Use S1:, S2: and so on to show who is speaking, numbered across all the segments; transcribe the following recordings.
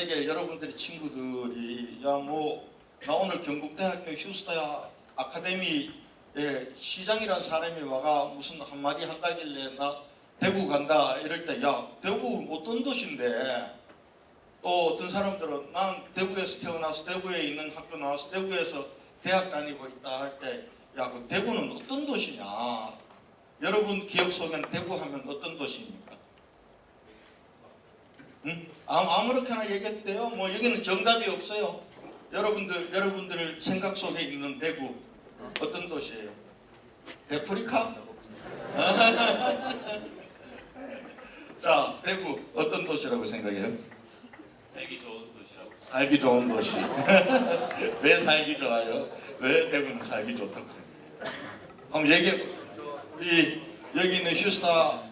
S1: 이게 여러분들이 친구들이 야 뭐 나 오늘 경북대학교 휴스타 아카데미의 시장이란 사람이 와가 무슨 한마디 한다길래 나 대구 간다 이럴 때 야 대구 어떤 도시인데, 또 어떤 사람들은 난 대구에서 태어나서 대구에 있는 학교 나와서 대구에서 대학 다니고 있다 할 때 야 그 대구는 어떤 도시냐, 여러분 기억 속에는 대구 하면 어떤 도시입니까? 응? 아무렇게나 얘기해도 돼요. 뭐 여기는 정답이 없어요. 여러분들 생각 속에 있는 대구 어떤 도시예요? 데프리카? 자, 대구 어떤 도시라고 생각해요?
S2: 살기 좋은 도시라고.
S1: 살기 좋은 도시. 왜 살기 좋아요? 왜 대구는 살기 좋다고 생각해요? 한번 얘기해. 우리 여기 있는 휴스타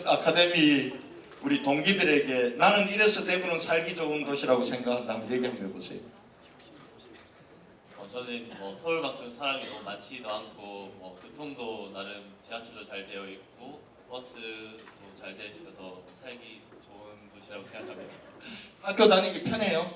S1: 아카데미 우리 동기들에게 나는 이래서 대구는 살기 좋은 도시라고 생각한다 한번 얘기 한번 해보세요.
S2: 저는 뭐 서울만큼 사람이 너무 많지도 않고 뭐 교통도 나름 지하철도 잘 되어 있고 버스도 잘 되어 있어서 살기 좋은 도시라고 생각합니다.
S1: 학교 다니기 편해요?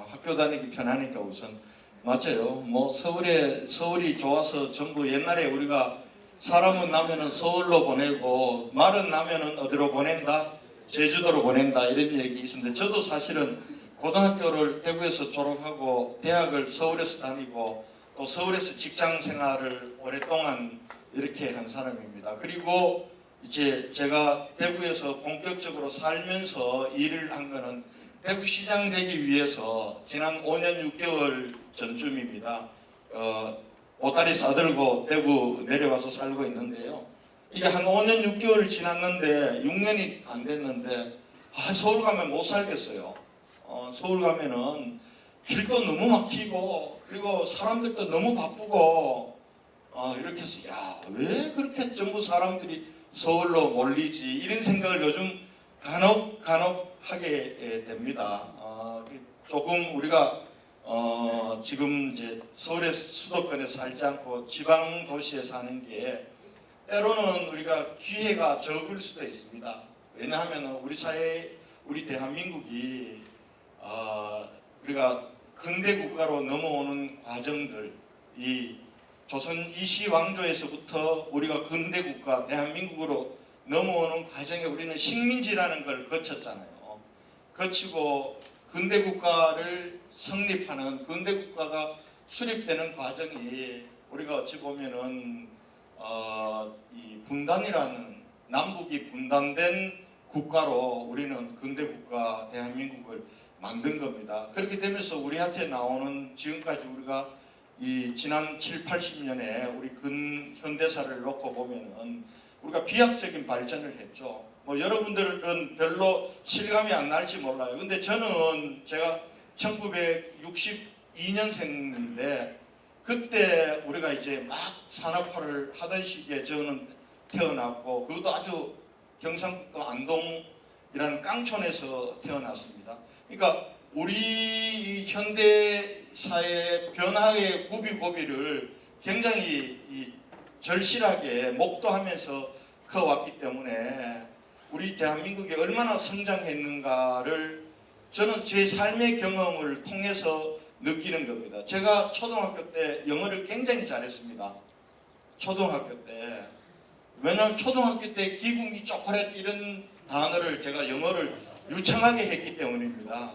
S1: 학교 다니기 편하니까 우선 맞아요. 뭐 서울이 좋아서 전부 옛날에 우리가 사람은 나면은 서울로 보내고 말은 나면은 어디로 보낸다? 제주도로 보낸다 이런 얘기 있었는데, 저도 사실은 고등학교를 대구에서 졸업하고 대학을 서울에서 다니고 또 서울에서 직장 생활을 오랫동안 이렇게 한 사람입니다. 그리고 이제 제가 대구에서 본격적으로 살면서 일을 한 거는 대구시장 되기 위해서 지난 5년 6개월 전쯤입니다. 보따리 싸들고 대구 내려와서 살고 있는데요. 이게 한 5년 6개월 지났는데 6년이 안 됐는데 서울 가면 못 살겠어요. 서울 가면은 길도 너무 막히고 그리고 사람들도 너무 바쁘고 이렇게 해서 야 왜 그렇게 전부 사람들이 서울로 몰리지 이런 생각을 요즘 간혹 하게 됩니다. 조금 우리가 지금 이제 서울의 수도권에 살지 않고 지방 도시에 사는 게 때로는 우리가 기회가 적을 수도 있습니다. 왜냐하면 우리 사회, 우리 대한민국이 우리가 근대 국가로 넘어오는 과정들, 이 조선 이시 왕조에서부터 우리가 근대 국가 대한민국으로 넘어오는 과정에 우리는 식민지라는 걸 거쳤잖아요. 거치고 근대 국가를 성립하는 근대 국가가 수립되는 과정이 우리가 어찌 보면은 이 분단이라는 남북이 분단된 국가로 우리는 근대 국가 대한민국을 만든 겁니다. 그렇게 되면서 우리한테 나오는 지금까지 우리가 이 지난 7, 80년에 우리 근현대사를 놓고 보면은 우리가 비약적인 발전을 했죠. 뭐 여러분들은 별로 실감이 안 날지 몰라요. 근데 저는 제가 1962년생인데 그때 우리가 이제 막 산업화를 하던 시기에 저는 태어났고, 그것도 아주 경상북도 안동이라는 깡촌에서 태어났습니다. 그러니까 우리 현대사의 변화의 고비고비를 굉장히 절실하게 목도하면서 커왔기 때문에 우리 대한민국이 얼마나 성장했는가를 저는 제 삶의 경험을 통해서 느끼는 겁니다. 제가 초등학교 때 영어를 굉장히 잘했습니다. 초등학교 때. 왜냐하면 초등학교 때 기분이 초콜릿 이런 단어를 제가 영어를 유창하게 했기 때문입니다.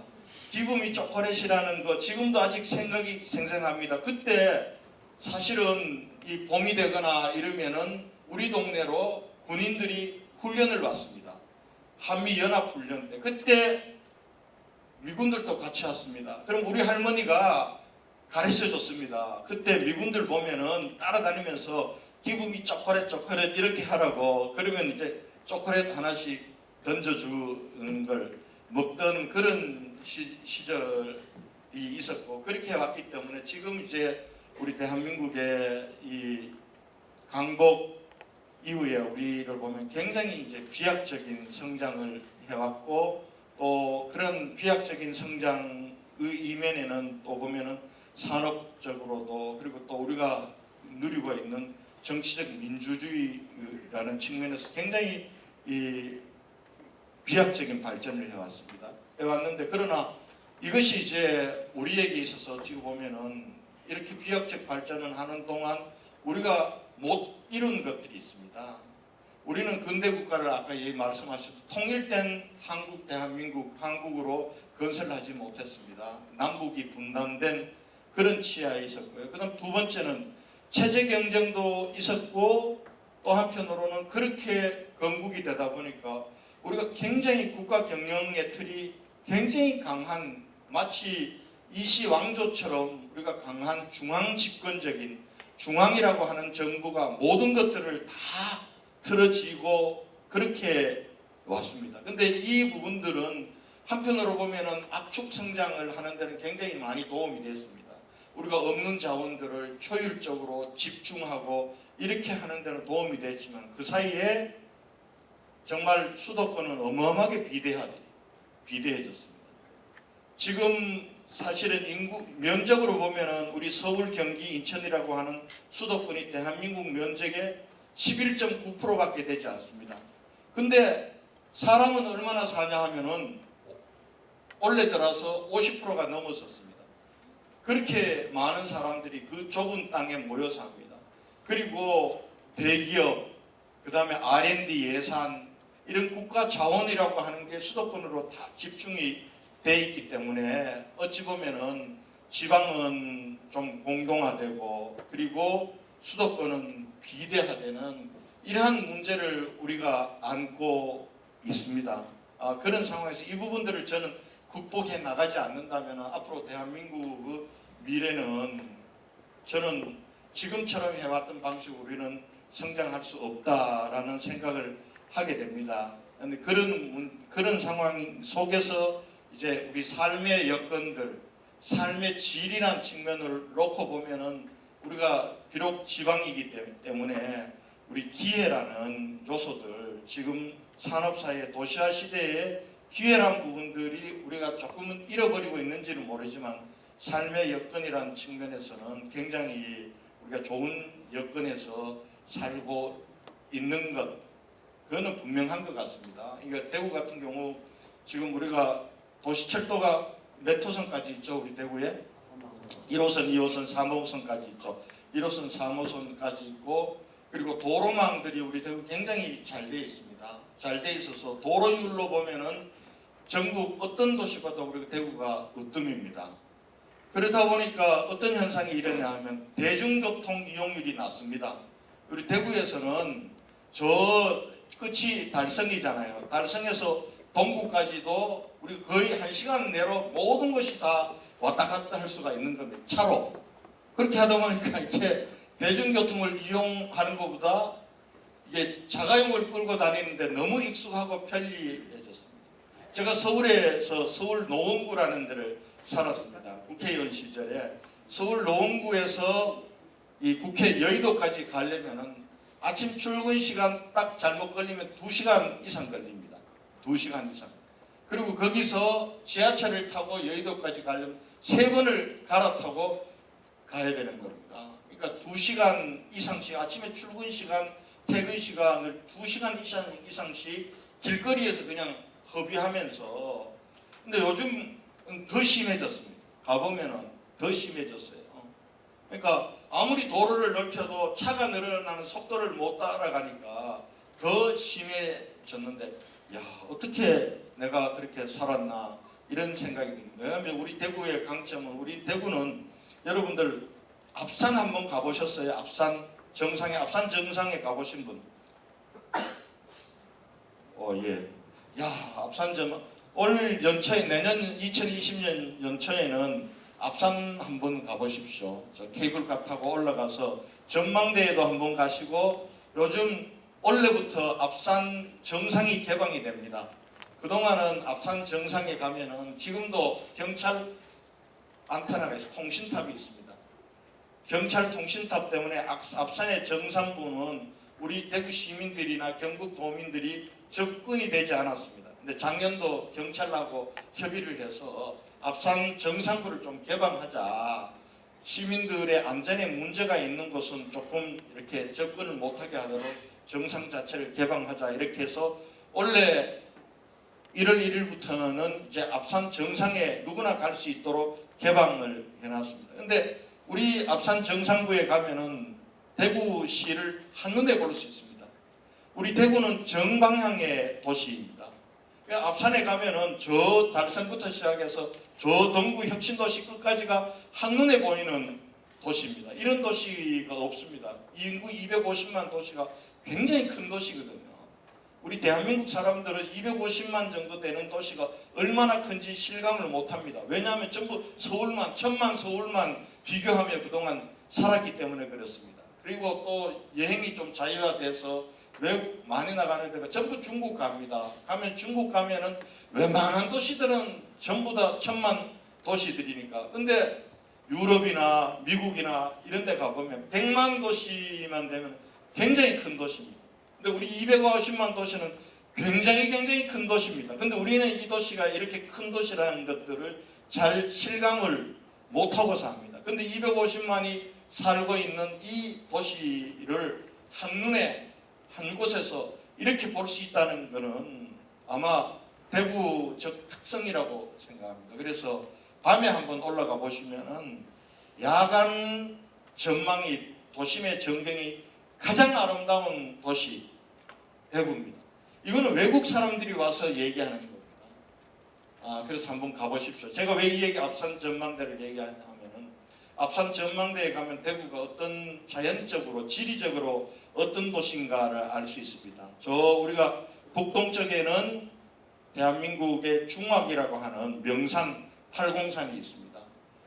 S1: 기분이 초콜릿이라는 거 지금도 아직 생각이 생생합니다. 그때 사실은 이 봄이 되거나 이러면은 우리 동네로 군인들이 훈련을 왔습니다. 한미연합훈련 때. 그때 미군들도 같이 왔습니다. 그럼 우리 할머니가 가르쳐 줬습니다. 그때 미군들 보면은 따라다니면서 기분이 초콜릿 이렇게 하라고, 그러면 이제 초콜릿 하나씩 던져주는 걸 먹던 그런 시절이 있었고, 그렇게 왔기 때문에 지금 이제 우리 대한민국의 이 강복 이후에 우리를 보면 굉장히 이제 비약적인 성장을 해왔고, 또 그런 비약적인 성장의 이면에는 또 보면은 산업적으로도, 그리고 또 우리가 누리고 있는 정치적 민주주의라는 측면에서 굉장히 이 비약적인 발전을 해왔습니다. 왔는데, 그러나 이것이 이제 우리에게 있어서 어찌 보면은 이렇게 비약적 발전을 하는 동안 우리가 못 이룬 것들이 있습니다. 우리는 근대 국가를 아까 말씀하셨듯이 통일된 한국, 대한민국, 한국으로 건설하지 못했습니다. 남북이 분단된 그런 치하에 있었고요. 그다음 두 번째는 체제 경쟁도 있었고, 또 한편으로는 그렇게 건국이 되다 보니까 우리가 굉장히 국가 경영의 틀이 굉장히 강한, 마치 이시 왕조처럼 우리가 강한 중앙 집권적인, 중앙이라고 하는 정부가 모든 것들을 다 틀어지고 그렇게 왔습니다. 근데 이 부분들은 한편으로 보면은 압축 성장을 하는 데는 굉장히 많이 도움이 됐습니다. 우리가 없는 자원들을 효율적으로 집중하고 이렇게 하는 데는 도움이 됐지만, 그 사이에 정말 수도권은 어마어마하게 비대해졌습니다. 지금 사실은 인구 면적으로 보면은 우리 서울, 경기, 인천이라고 하는 수도권이 대한민국 면적의 11.9%밖에 되지 않습니다. 근데 사람은 얼마나 사냐 하면은 올해 들어서 50%가 넘었었습니다. 그렇게 많은 사람들이 그 좁은 땅에 모여 삽니다. 그리고 대기업, 그 다음에 R&D 예산, 이런 국가 자원이라고 하는 게 수도권으로 다 집중이 돼 있기 때문에 어찌 보면은 지방은 좀 공동화되고, 그리고 수도권은 비대화되는 이러한 문제를 우리가 안고 있습니다. 그런 상황에서 이 부분들을 저는 극복해 나가지 않는다면 앞으로 대한민국의 미래는, 저는 지금처럼 해왔던 방식으로 우리는 성장할 수 없다라는 생각을 하게 됩니다. 그런 상황 속에서 이제 우리 삶의 여건들, 삶의 질이란 측면을 놓고 보면은 우리가 비록 지방이기 때문에 우리 기회라는 요소들, 지금 산업사회 도시화 시대에 기회란 부분들이 우리가 조금은 잃어버리고 있는지는 모르지만, 삶의 여건이라는 측면에서는 굉장히 우리가 좋은 여건에서 살고 있는 것, 그거는 분명한 것 같습니다. 이게 대구 같은 경우 지금 우리가 도시철도가 몇 호선까지 있죠? 우리 대구에 1호선, 2호선, 3호선까지 있죠. 1호선, 3호선까지 있고, 그리고 도로망들이 우리 대구 굉장히 잘 되어 있습니다. 잘 되어 있어서 도로율로 보면은 전국 어떤 도시보다 우리 대구가 으뜸입니다. 그러다 보니까 어떤 현상이 일어나냐 하면 대중교통 이용률이 낮습니다. 우리 대구에서는 저 끝이 달성이잖아요. 달성에서 동구까지도 우리 거의 1시간 내로 모든 것이 다 왔다 갔다 할 수가 있는 겁니다. 차로. 그렇게 하다 보니까 이렇게 대중교통을 이용하는 것보다 이게 자가용을 끌고 다니는데 너무 익숙하고 편리해졌습니다. 제가 서울에서 서울 노원구라는 데를 살았습니다. 국회의원 시절에 서울 노원구에서 이 국회 여의도까지 가려면은 아침 출근 시간 딱 잘못 걸리면 2시간 이상 걸립니다. 2시간 이상. 그리고 거기서 지하철을 타고 여의도까지 가려면 3번을 갈아타고 가야 되는 겁니다. 그러니까 2시간 이상씩, 아침에 출근 시간, 퇴근 시간을 2시간 이상씩 길거리에서 그냥 허비하면서, 근데 요즘 더 심해졌습니다. 가보면은 더 심해졌어요. 그러니까 아무리 도로를 넓혀도 차가 늘어나는 속도를 못 따라가니까 더 심해졌는데, 야, 어떻게 내가 그렇게 살았나 이런 생각이 듭니다. 왜냐하면 우리 대구의 강점은, 우리 대구는 여러분들 앞산 한번 가보셨어요? 앞산 정상에 가보신 분? 예. 야, 앞산 올 연초에, 내년 2020년 연초에는 앞산 한번 가보십시오. 저 케이블카 타고 올라가서 전망대에도 한번 가시고, 요즘 올해부터 앞산 정상이 개방이 됩니다. 그동안은 앞산 정상에 가면은 지금도 경찰 안테나가 있어요. 통신탑이 있습니다. 경찰 통신탑 때문에 앞산의 정상부는 우리 대구 시민들이나 경북 도민들이 접근이 되지 않았습니다. 근데 작년도 경찰하고 협의를 해서 앞산 정상부를 좀 개방하자, 시민들의 안전에 문제가 있는 곳은 조금 이렇게 접근을 못하게 하도록 정상 자체를 개방하자, 이렇게 해서 원래 1월 1일부터는 이제 앞산 정상에 누구나 갈 수 있도록 개방을 해놨습니다. 근데 우리 앞산 정상부에 가면은 대구시를 한눈에 볼 수 있습니다. 우리 대구는 정방향의 도시입니다. 앞산에 가면은 저 달성부터 시작해서 저 동구 혁신도시 끝까지가 한눈에 보이는 도시입니다. 이런 도시가 없습니다. 인구 250만 도시가 굉장히 큰 도시거든요. 우리 대한민국 사람들은 250만 정도 되는 도시가 얼마나 큰지 실감을 못합니다. 왜냐하면 전부 서울만, 천만 서울만 비교하며 그동안 살았기 때문에 그렇습니다. 그리고 또 여행이 좀 자유화돼서 외국 많이 나가는 데가 전부 중국 갑니다. 가면 중국 가면은 웬만한 도시들은 전부 다 천만 도시들이니까. 근데 유럽이나 미국이나 이런 데 가보면 100만 도시만 되면 굉장히 큰 도시입니다. 근데 우리 250만 도시는 굉장히 큰 도시입니다. 근데 우리는 이 도시가 이렇게 큰 도시라는 것들을 잘 실감을 못하고 삽니다. 근데 250만이 살고 있는 이 도시를 한눈에 한 곳에서 이렇게 볼 수 있다는 것은 아마 대구적 특성이라고 생각합니다. 그래서 밤에 한번 올라가 보시면은 야간 전망이 도심의 전경이 가장 아름다운 도시 대구입니다. 이거는 외국 사람들이 와서 얘기하는 겁니다. 그래서 한번 가보십시오. 제가 왜 이 얘기 앞산 전망대를 얘기하냐면은 앞산 전망대에 가면 대구가 어떤 자연적으로 지리적으로 어떤 도시인가를 알 수 있습니다. 저 우리가 북동쪽에는 대한민국의 중화기라고 하는 명산 팔공산이 있습니다.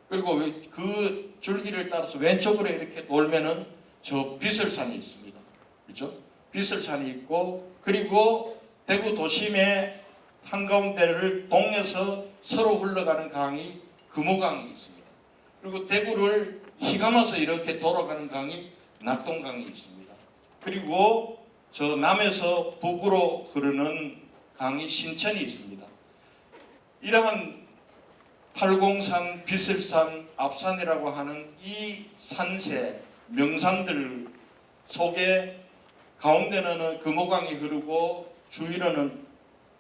S1: 그리고 그 줄기를 따라서 왼쪽으로 이렇게 돌면은 저 비설산이 있습니다. 그렇죠? 비설산이 있고 그리고 대구 도심의 한가운데를 동에서 서로 흘러가는 강이 금호강이 있습니다. 그리고 대구를 휘감아서 이렇게 돌아가는 강이 낙동강이 있습니다. 그리고 저 남에서 북으로 흐르는 강이 신천이 있습니다. 이러한 팔공산, 비설산, 앞산이라고 하는 이 산세, 명산들 속에 가운데는 금호강이 흐르고 주위로는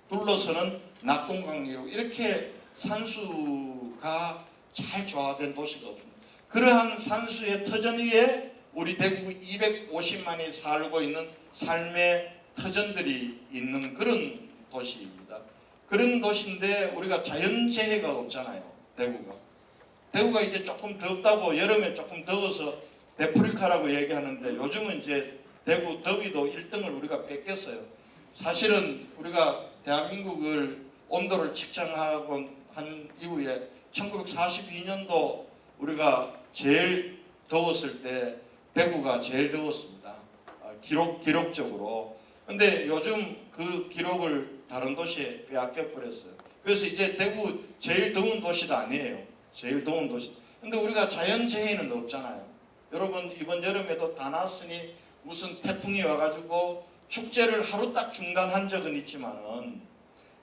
S1: 둘러서는 낙동강이고 이렇게 산수가 잘 조화된 도시가 없습니다. 그러한 산수의 터전 위에 우리 대구 250만이 살고 있는 삶의 터전들이 있는 그런 도시입니다. 그런 도시인데 우리가 자연재해가 없잖아요. 대구가 이제 조금 덥다고 여름에 조금 더워서 데프리카라고 얘기하는데 요즘은 이제 대구 더위도 1등을 우리가 뺏겼어요. 사실은 우리가 대한민국을 온도를 측정하고 한 이후에 1942년도 우리가 제일 더웠을 때 대구가 제일 더웠습니다. 기록적으로. 근데 요즘 그 기록을 다른 도시에 빼앗겨 버렸어요. 그래서 이제 대구 제일 더운 도시도 아니에요. 제일 더운 도시. 근데 우리가 자연재해는 없잖아요. 여러분 이번 여름에도 다 나왔으니 무슨 태풍이 와가지고 축제를 하루 딱 중단한 적은 있지만은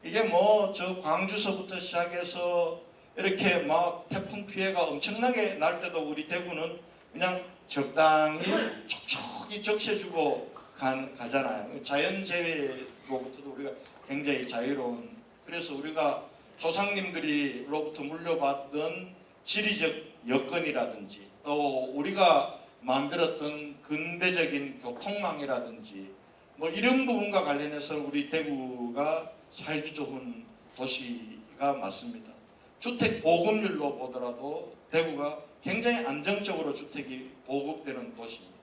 S1: 이게 뭐 저 광주서부터 시작해서 이렇게 막 태풍 피해가 엄청나게 날 때도 우리 대구는 그냥 적당히 촉촉히 적셔주고 가잖아요. 자연재해로부터도 우리가 굉장히 자유로운. 그래서 우리가 조상님들이로부터 물려받던 지리적 여건이라든지 또 우리가 만들었던 근대적인 교통망이라든지 뭐 이런 부분과 관련해서 우리 대구가 살기 좋은 도시가 맞습니다. 주택 보급률로 보더라도 대구가 굉장히 안정적으로 주택이 보급되는 도시입니다.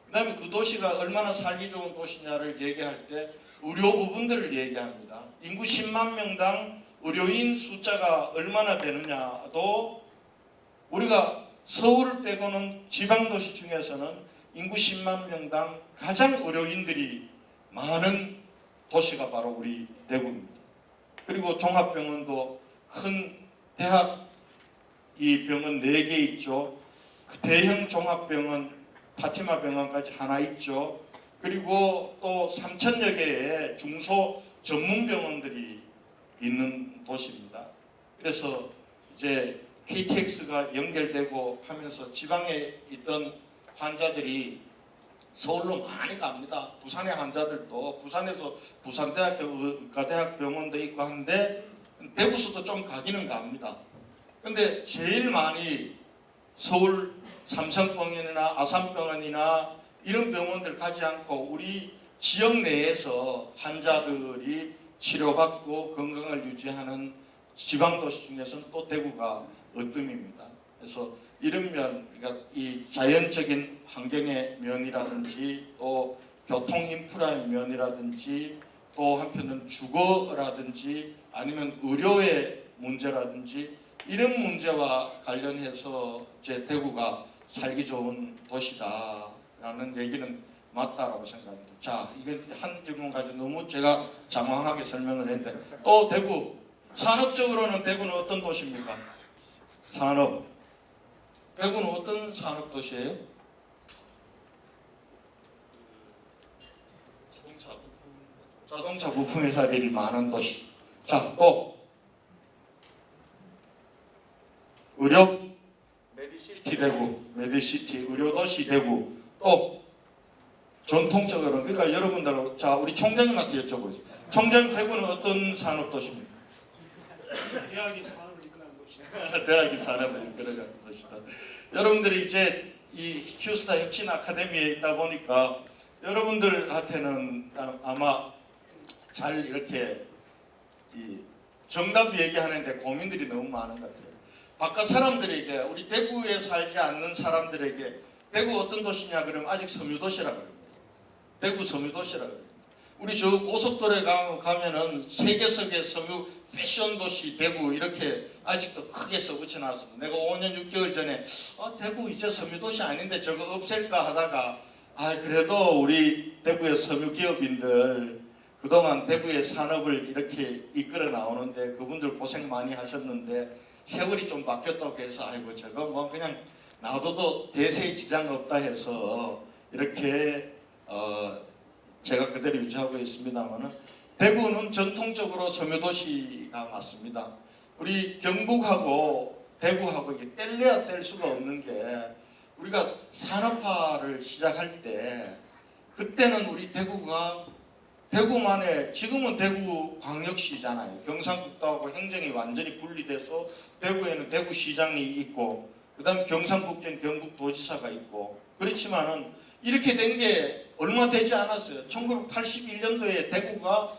S1: 그 다음에 그 도시가 얼마나 살기 좋은 도시냐를 얘기할 때 의료 부분들을 얘기합니다. 인구 10만 명당 의료인 숫자가 얼마나 되느냐도 우리가 서울을 빼고는 지방도시 중에서는 인구 10만 명당 가장 의료인들이 많은 도시가 바로 우리 대구입니다. 그리고 종합병원도 큰 대학 이 병원 4개 있죠. 그 대형 종합병원 파티마 병원까지 하나 있죠. 그리고 또 3,000여 개의 중소 전문병원들이 있는 도시입니다. 그래서 이제 KTX가 연결되고 하면서 지방에 있던 환자들이 서울로 많이 갑니다. 부산의 환자들도 부산에서 부산대학교 의과대학병원도 있고 한데 대구서도 좀 가기는 갑니다. 근데 제일 많이 서울 삼성병원이나 아산병원이나 이런 병원들 가지 않고 우리 지역 내에서 환자들이 치료받고 건강을 유지하는 지방도시 중에서는 또 대구가 으뜸입니다. 그래서 이런 면, 그러니까 이 자연적인 환경의 면이라든지 또 교통 인프라의 면이라든지 또 한편은 주거라든지 아니면 의료의 문제라든지 이런 문제와 관련해서 제 대구가 살기 좋은 도시다라는 얘기는 맞다라고 생각합니다. 자, 이건 한 질문 가지고 너무 제가 장황하게 설명을 했는데 또 대구 산업적으로는 대구는 어떤 도시입니까? 산업. 대구는 어떤 산업 도시예요? 자동차 부품 회사들이 많은 도시. 자, 또 의료 메디시티 대구, 메디시티 의료도시 대구. 또 전통적으로 그러니까 여러분들 자 우리 총장님한테 여쭤보겠습니다. 총장 대구는 어떤 산업 도시입니까?
S3: 대학이 산업을 이끌어가는 곳이다.
S1: 대학이 산업을 이끌어가는 도시다. 여러분들이 이제 이 휴스타 혁신 아카데미에 있다 보니까 여러분들한테는 아마 잘 이렇게 이 정답 얘기하는데 고민들이 너무 많은 것 같아요. 바깥 사람들에게 우리 대구에 살지 않는 사람들에게 대구 어떤 도시냐 그러면 아직 섬유도시라고 합니다. 대구 섬유도시라고 합니다. 우리 저 고속도로에 가면은 세계석의 섬유 패션 도시 대구 이렇게 아직도 크게 써붙여놨습니다. 내가 5년 6개월 전에 대구 이제 섬유도시 아닌데 저거 없앨까 하다가 그래도 우리 대구의 섬유 기업인들 그동안 대구의 산업을 이렇게 이끌어 나오는데 그분들 고생 많이 하셨는데 세월이 좀 바뀌었다고 해서 아이고 저거 뭐 그냥 놔둬도 대세에 지장 없다 해서 이렇게 제가 그대로 유지하고 있습니다만은 대구는 전통적으로 섬유도시가 맞습니다. 우리 경북하고 대구하고 이게 뗄래야 뗄 수가 없는 게 우리가 산업화를 시작할 때 그때는 우리 대구가 대구만의 지금은 대구 광역시잖아요. 경상북도하고 행정이 완전히 분리돼서 대구에는 대구시장이 있고 그다음 경상북도엔 경북도지사가 있고 그렇지만은 이렇게 된 게 얼마 되지 않았어요. 1981년도에 대구가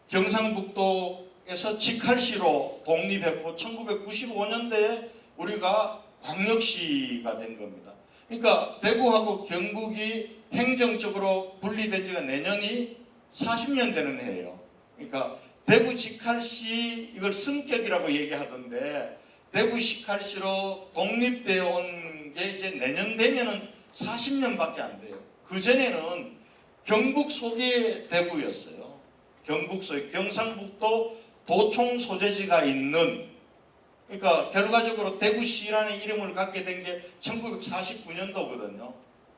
S1: 경상북도에서 직할시로 독립했고 1995년도에 우리가 광역시가 된 겁니다. 그러니까 대구하고 경북이 행정적으로 분리된 지가 내년이 40년 되는 해예요. 그러니까 대구 직할시 이걸 승격이라고 얘기하던데 대구 직할시로 독립되어 온 게 이제 내년 되면은 40년밖에 안 돼요. 그 전에는 경북 속의 대구였어요. 경북 속 경상북도 도청 소재지가 있는 그러니까 결과적으로 대구시라는 이름을 갖게 된 게 1949년도거든요.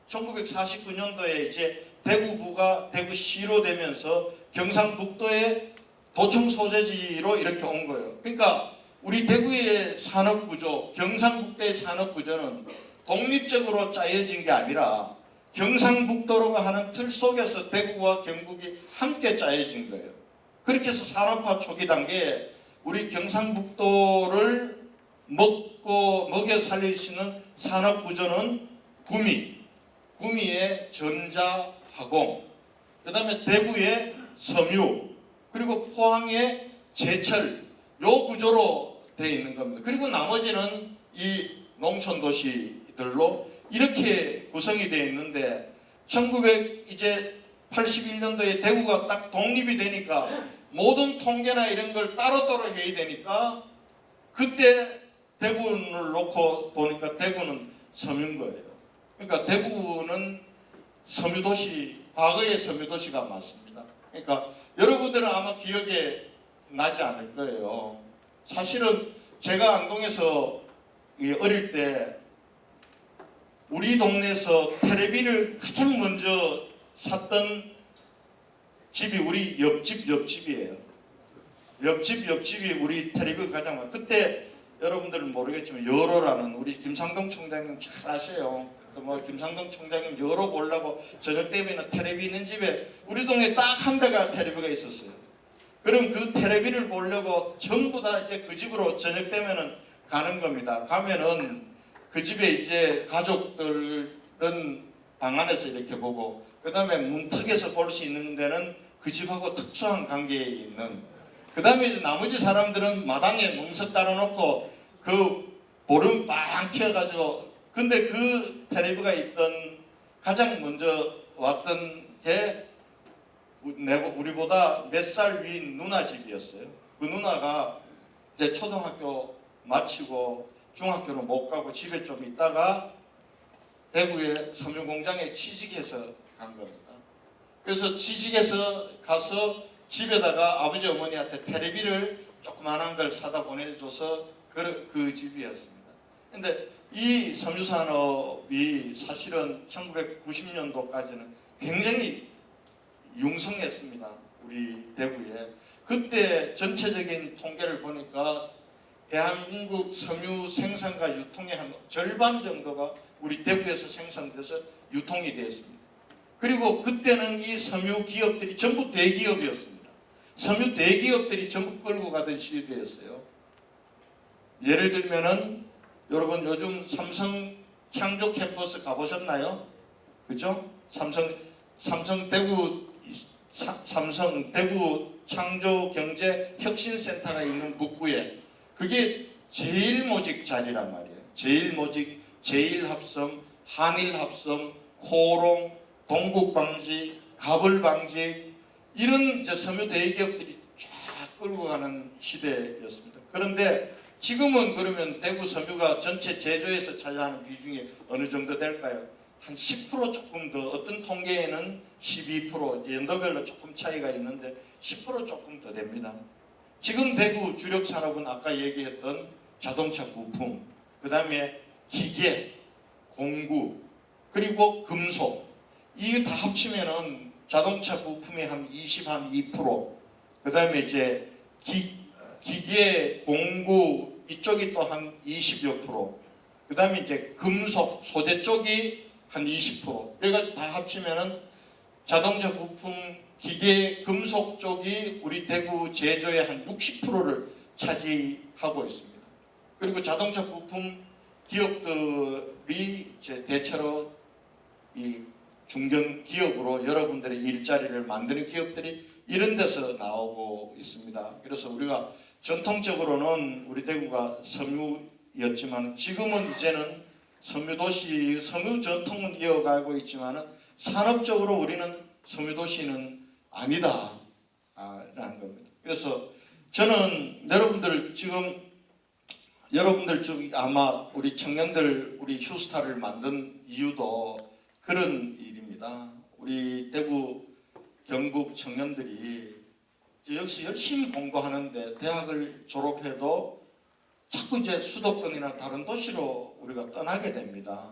S1: 1949년도에 이제 대구부가 대구시로 되면서 경상북도의 도청 소재지로 이렇게 온 거예요. 그러니까 우리 대구의 산업구조, 경상북도의 산업구조는 독립적으로 짜여진 게 아니라 경상북도라고 하는 틀 속에서 대구와 경북이 함께 짜여진 거예요. 그렇게 해서 산업화 초기 단계에 우리 경상북도를 먹여 살릴 수 있는 산업구조는 구미의 전자화공, 그 다음에 대구의 섬유, 그리고 포항의 제철, 요 구조로 되어 있는 겁니다. 그리고 나머지는 이 농촌도시들로 이렇게 구성이 되어 있는데 1981년도에 대구가 딱 독립이 되니까 모든 통계나 이런 걸 따로따로 해야 되니까 그때 대구를 놓고 보니까 대구는 섬유인 거예요. 그러니까 대구는 섬유도시, 과거의 섬유도시가 맞습니다. 그러니까 여러분들은 아마 기억에 나지 않을 거예요. 사실은 제가 안동에서 어릴 때 우리 동네에서 텔레비를 가장 먼저 샀던 집이 우리 옆집이에요. 옆집이 우리 텔레비가 가장 많아. 그때 여러분들은 모르겠지만 여로라는 우리 김상동 총장님 잘 아세요. 뭐 김상동 총장님 여로 보려고 저녁 때문에 텔레비 있는 집에 우리 동네 딱 한 대가 텔레비가 있었어요. 그럼 그 텔레비를 보려고 전부 다 이제 그 집으로 저녁 되면은 가는 겁니다. 가면은 그 집에 이제 가족들은 방 안에서 이렇게 보고, 그 다음에 문턱에서 볼 수 있는 데는 그 집하고 특수한 관계에 있는, 그 다음에 이제 나머지 사람들은 마당에 멍석 깔아놓고 그 보름 빵 튀어가지고, 근데 그 텔레비가 있던 가장 먼저 왔던 게 우리보다 몇 살 위인 누나 집이었어요. 그 누나가 이제 초등학교 마치고 중학교는 못 가고 집에 좀 있다가 대구의 섬유공장에 취직해서 간 겁니다. 그래서 취직해서 가서 집에다가 아버지 어머니한테 텔레비를 조그만한 걸 사다 보내줘서 그 집이었습니다. 근데 이 섬유산업이 사실은 1990년도까지는 굉장히 융성했습니다. 우리 대구에. 그때 전체적인 통계를 보니까 대한민국 섬유 생산과 유통의 한 절반 정도가 우리 대구에서 생산돼서 유통이 되었습니다. 그리고 그때는 이 섬유 기업들이 전부 대기업이었습니다. 섬유 대기업들이 전부 끌고 가던 시대였어요. 예를 들면은 여러분 요즘 삼성 창조 캠퍼스 가보셨나요? 그죠? 삼성 대구 창조경제혁신센터가 있는 북구에, 그게 제일모직 자리란 말이에요. 제일모직, 제일합성, 한일합성, 코롱, 동국방직, 가불방직, 이런 섬유 대기업들이 쫙 끌고 가는 시대였습니다. 그런데 지금은 그러면 대구 섬유가 전체 제조에서 차지하는 비중이 어느 정도 될까요? 한 10% 조금 더, 어떤 통계에는 12%, 이제 연도별로 조금 차이가 있는데 10% 조금 더 됩니다. 지금 대구 주력 산업은 아까 얘기했던 자동차 부품, 그 다음에 기계, 공구, 그리고 금속, 이게 다 합치면은 자동차 부품이 한 2%, 그 다음에 이제 기계, 공구 이쪽이 또 한 20여%, 그 다음에 이제 금속, 소재 쪽이 한 20%. 그래가지고 다 합치면은 자동차 부품, 기계, 금속 쪽이 우리 대구 제조의 한 60%를 차지하고 있습니다. 그리고 자동차 부품 기업들이 이제 대체로 이 중견 기업으로 여러분들의 일자리를 만드는 기업들이 이런 데서 나오고 있습니다. 그래서 우리가 전통적으로는 우리 대구가 섬유였지만 지금은 이제는 섬유도시, 섬유 전통은 이어가고 있지만 산업적으로 우리는 섬유도시는 아니다 라는 겁니다. 그래서 저는 여러분들 중 아마 우리 청년들, 우리 휴스타를 만든 이유도 그런 일입니다. 우리 대구 경북 청년들이 역시 열심히 공부하는데 대학을 졸업해도 자꾸 이제 수도권이나 다른 도시로 우리가 떠나게 됩니다.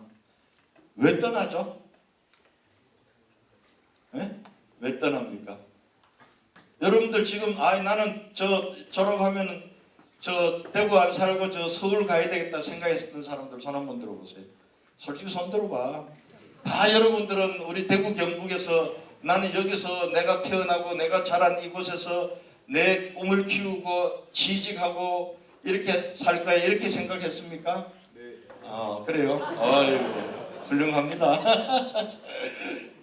S1: 왜 떠나죠? 네? 왜 떠납니까? 여러분들 지금 나는 저 졸업하면은 저 대구 안 살고 저 서울 가야 되겠다 생각했던 사람들 손 한번 들어보세요. 솔직히 손 들어봐. 다 여러분들은 우리 대구 경북에서 나는 여기서 내가 태어나고 내가 자란 이곳에서 내 꿈을 키우고 취직하고 이렇게 살 거야 이렇게 생각했습니까? 네. 그래요? 아이고 훌륭합니다.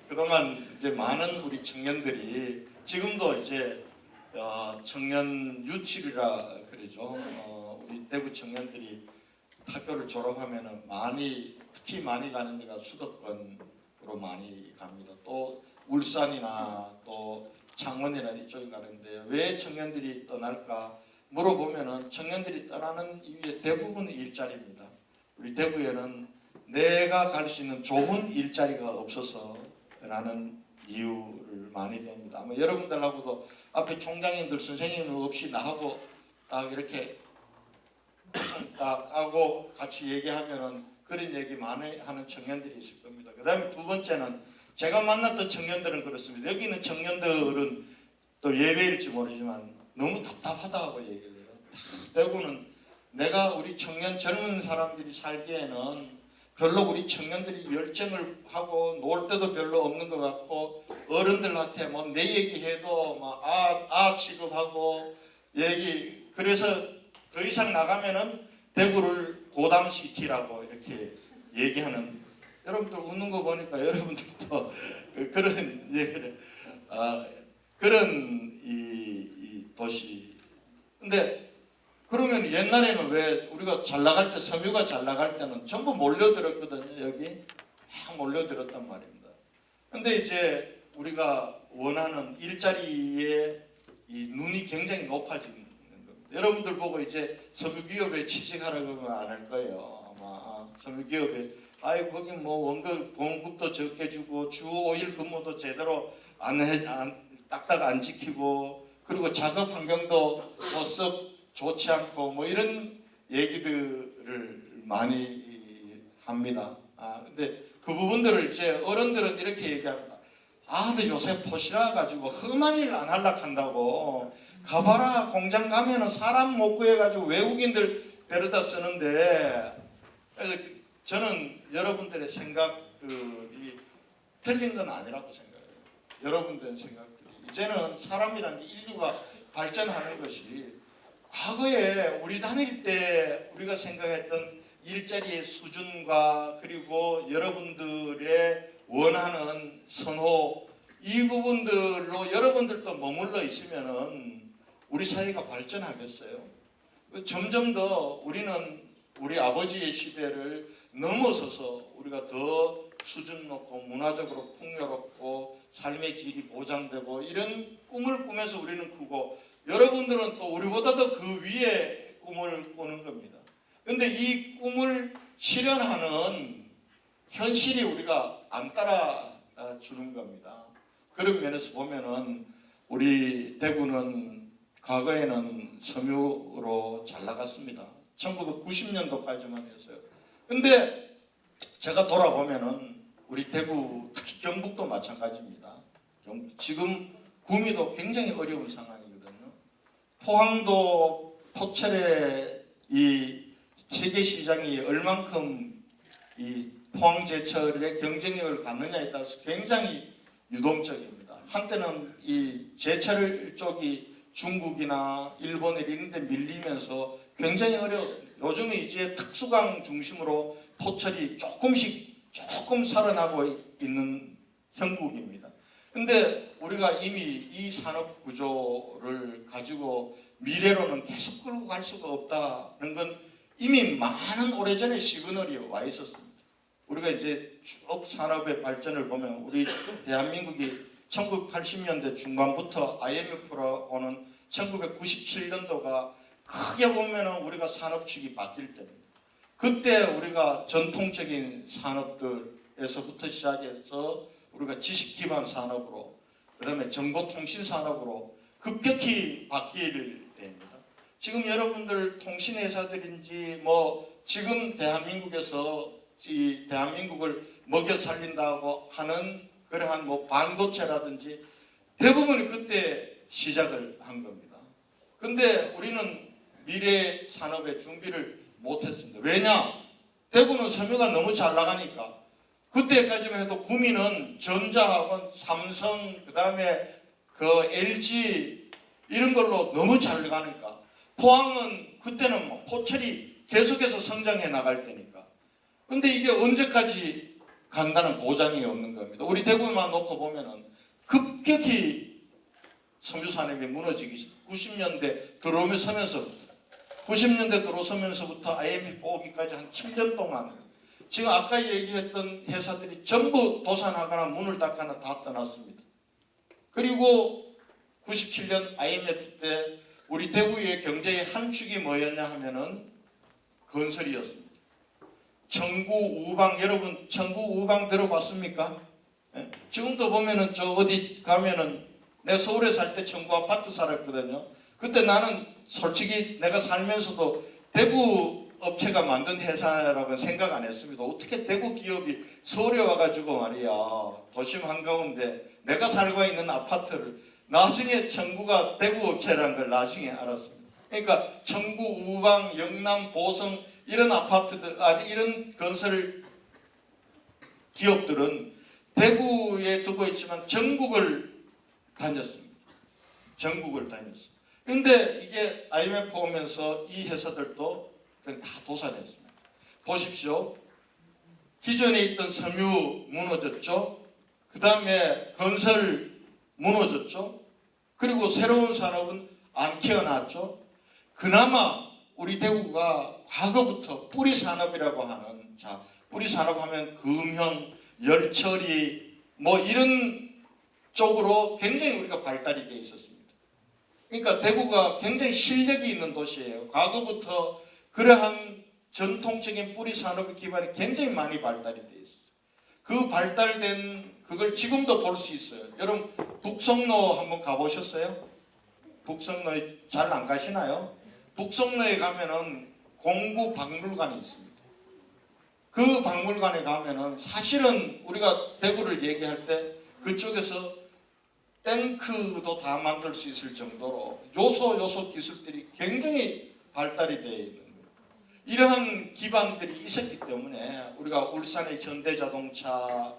S1: 그동안 이제 많은 우리 청년들이 지금도 이제 청년 유출이라 그러죠. 우리 대구 청년들이 학교를 졸업하면은 특히 많이 가는 데가 수도권으로 많이 갑니다. 또 울산이나 또 창원이나 이쪽에 가는데 왜 청년들이 떠날까 물어보면은 청년들이 떠나는 이유의 대부분 일자리입니다. 우리 대구에는 내가 갈 수 있는 좋은 일자리가 없어서라는 이유를 많이 냅니다. 아마 여러분들하고도 앞에 총장님들 선생님 없이 나하고 딱 이렇게 딱 하고 같이 얘기하면은 그런 얘기 많이 하는 청년들이 있을 겁니다. 그 다음에 두 번째는 제가 만났던 청년들은 그렇습니다. 여기 있는 청년들은 또 예외일지 모르지만 너무 답답하다고 얘기를 해요. 대구는 내가 우리 청년 젊은 사람들이 살기에는 별로 우리 청년들이 열정을 하고 놀 때도 별로 없는 것 같고 어른들한테 뭐 내 얘기해도 막 취급하고 얘기 그래서 더 이상 나가면은 대구를 고담시티라고 이렇게 얘기하는 여러분들 웃는 거 보니까 여러분들도 그런 얘기를 그런 이 도시 근데 그러면 옛날에는 왜 우리가 잘 나갈 때 섬유가 잘 나갈 때는 전부 몰려들었거든요. 여기 막 몰려들었단 말입니다. 근데 이제 우리가 원하는 일자리에 이 눈이 굉장히 높아지는 겁니다. 여러분들 보고 이제 섬유기업에 취직하라고 하면 안 할 거예요. 아마 섬유기업에 거기 뭐 원급 봉급도 적게 주고 주 5일 근무도 제대로 딱딱 안 지키고 그리고 작업 환경도 썩 좋지 않고 뭐 이런 얘기들을 많이 합니다. 근데 그 부분들을 이제 어른들은 이렇게 얘기합니다. 근데 요새 포시라 가지고 험한 일 안 하려고 한다고 가봐라 공장 가면은 사람 못 구해가지고 외국인들 데려다 쓰는데 그래서 저는 여러분들의 생각들이 틀린 건 아니라고 생각해요. 여러분들의 생각들이 이제는 사람이란 게 인류가 발전하는 것이 과거에 우리 다닐 때 우리가 생각했던 일자리의 수준과 그리고 여러분들의 원하는 선호 이 부분들로 여러분들도 머물러 있으면은 우리 사회가 발전하겠어요? 점점 더 우리는 우리 아버지의 시대를 넘어서서 우리가 더 수준 높고 문화적으로 풍요롭고 삶의 질이 보장되고 이런 꿈을 꾸면서 우리는 크고 여러분들은 또 우리보다도 그 위에 꿈을 꾸는 겁니다. 그런데 이 꿈을 실현하는 현실이 우리가 안 따라주는 겁니다. 그런 면에서 보면은 우리 대구는 과거에는 섬유로 잘 나갔습니다. 1990년도까지만 해서요. 근데 제가 돌아보면은 우리 대구 특히 경북도 마찬가지입니다. 지금 구미도 굉장히 어려운 상황이거든요. 포항도 포철의 이 세계 시장이 얼만큼 이 포항 제철의 경쟁력을 갖느냐에 따라서 굉장히 유동적입니다. 한때는 이 제철 쪽이 중국이나 일본 이런 데 밀리면서 굉장히 어려웠습니다. 요즘은 이제 특수강 중심으로 포철이 조금 살아나고 있는 형국입니다. 근데 우리가 이미 이 산업 구조를 가지고 미래로는 계속 끌고 갈 수가 없다는 건 이미 많은 오래전에 시그널이 와 있었습니다. 우리가 이제 쭉 산업의 발전을 보면 우리 대한민국이 1980년대 중반부터 IMF로 오는 1997년도가 크게 보면은 우리가 산업축이 바뀔 때입니다. 그때 우리가 전통적인 산업들에서부터 시작해서 우리가 지식 기반 산업으로 그다음에 정보통신 산업으로 급격히 바뀔 때입니다. 지금 여러분들 통신회사들인지 뭐 지금 대한민국에서 이 대한민국을 먹여 살린다고 하는 그러한 뭐 반도체라든지 대부분이 그때 시작을 한 겁니다. 근데 우리는 미래 산업의 준비를 못했습니다. 왜냐? 대구는 섬유가 너무 잘 나가니까. 그때까지만 해도 구미는 전자하고 삼성 그다음에 그 LG 이런 걸로 너무 잘 나가니까. 포항은 그때는 뭐 포철이 계속해서 성장해 나갈 때니까. 근데 이게 언제까지 간다는 보장이 없는 겁니다. 우리 대구만 놓고 보면은 급격히 섬유 산업이 무너지기 90년대 들어오면서부터 90년대 들어서면서부터 IMF 오기까지 한 7년 동안 지금 아까 얘기했던 회사들이 전부 도산하거나 문을 닫거나 다 떠났습니다. 그리고 97년 IMF 때 우리 대구의 경제의 한 축이 뭐였냐 하면은 건설이었습니다. 청구 우방 여러분 청구 우방 들어봤습니까? 네? 지금도 보면은 저 어디 가면은 내가 서울에 살 때 청구 아파트 살았거든요. 그때 나는 솔직히 내가 살면서도 대구 업체가 만든 회사라고는 생각 안 했습니다. 어떻게 대구 기업이 서울에 와가지고 말이야 도심 한가운데 내가 살고 있는 아파트를 나중에 청구가 대구 업체라는 걸 나중에 알았습니다. 그러니까 청구, 우방, 영남, 보성 이런 아파트들, 이런 건설 기업들은 대구에 두고 있지만 전국을 다녔습니다. 전국을 다녔어요. 근데 이게 IMF 오면서 이 회사들도 그냥 다 도산했습니다. 보십시오. 기존에 있던 섬유 무너졌죠. 그 다음에 건설 무너졌죠. 그리고 새로운 산업은 안 키워놨죠. 그나마 우리 대구가 과거부터 뿌리 산업이라고 하는, 자, 뿌리 산업 하면 금형, 열처리 뭐 이런 쪽으로 굉장히 우리가 발달이 돼 있었습니다. 그러니까 대구가 굉장히 실력이 있는 도시예요. 과거부터 그러한 전통적인 뿌리 산업의 기반이 굉장히 많이 발달이 돼 있어요. 그 발달된 그걸 지금도 볼 수 있어요. 여러분 북성로 한번 가보셨어요? 북성로에 잘 안 가시나요? 북성로에 가면은 공구 박물관이 있습니다. 그 박물관에 가면은 사실은 우리가 대구를 얘기할 때 그쪽에서 탱크도 다 만들 수 있을 정도로 요소 기술들이 굉장히 발달이 되어 있는 거예요. 이러한 기반들이 있었기 때문에 우리가 울산의 현대자동차를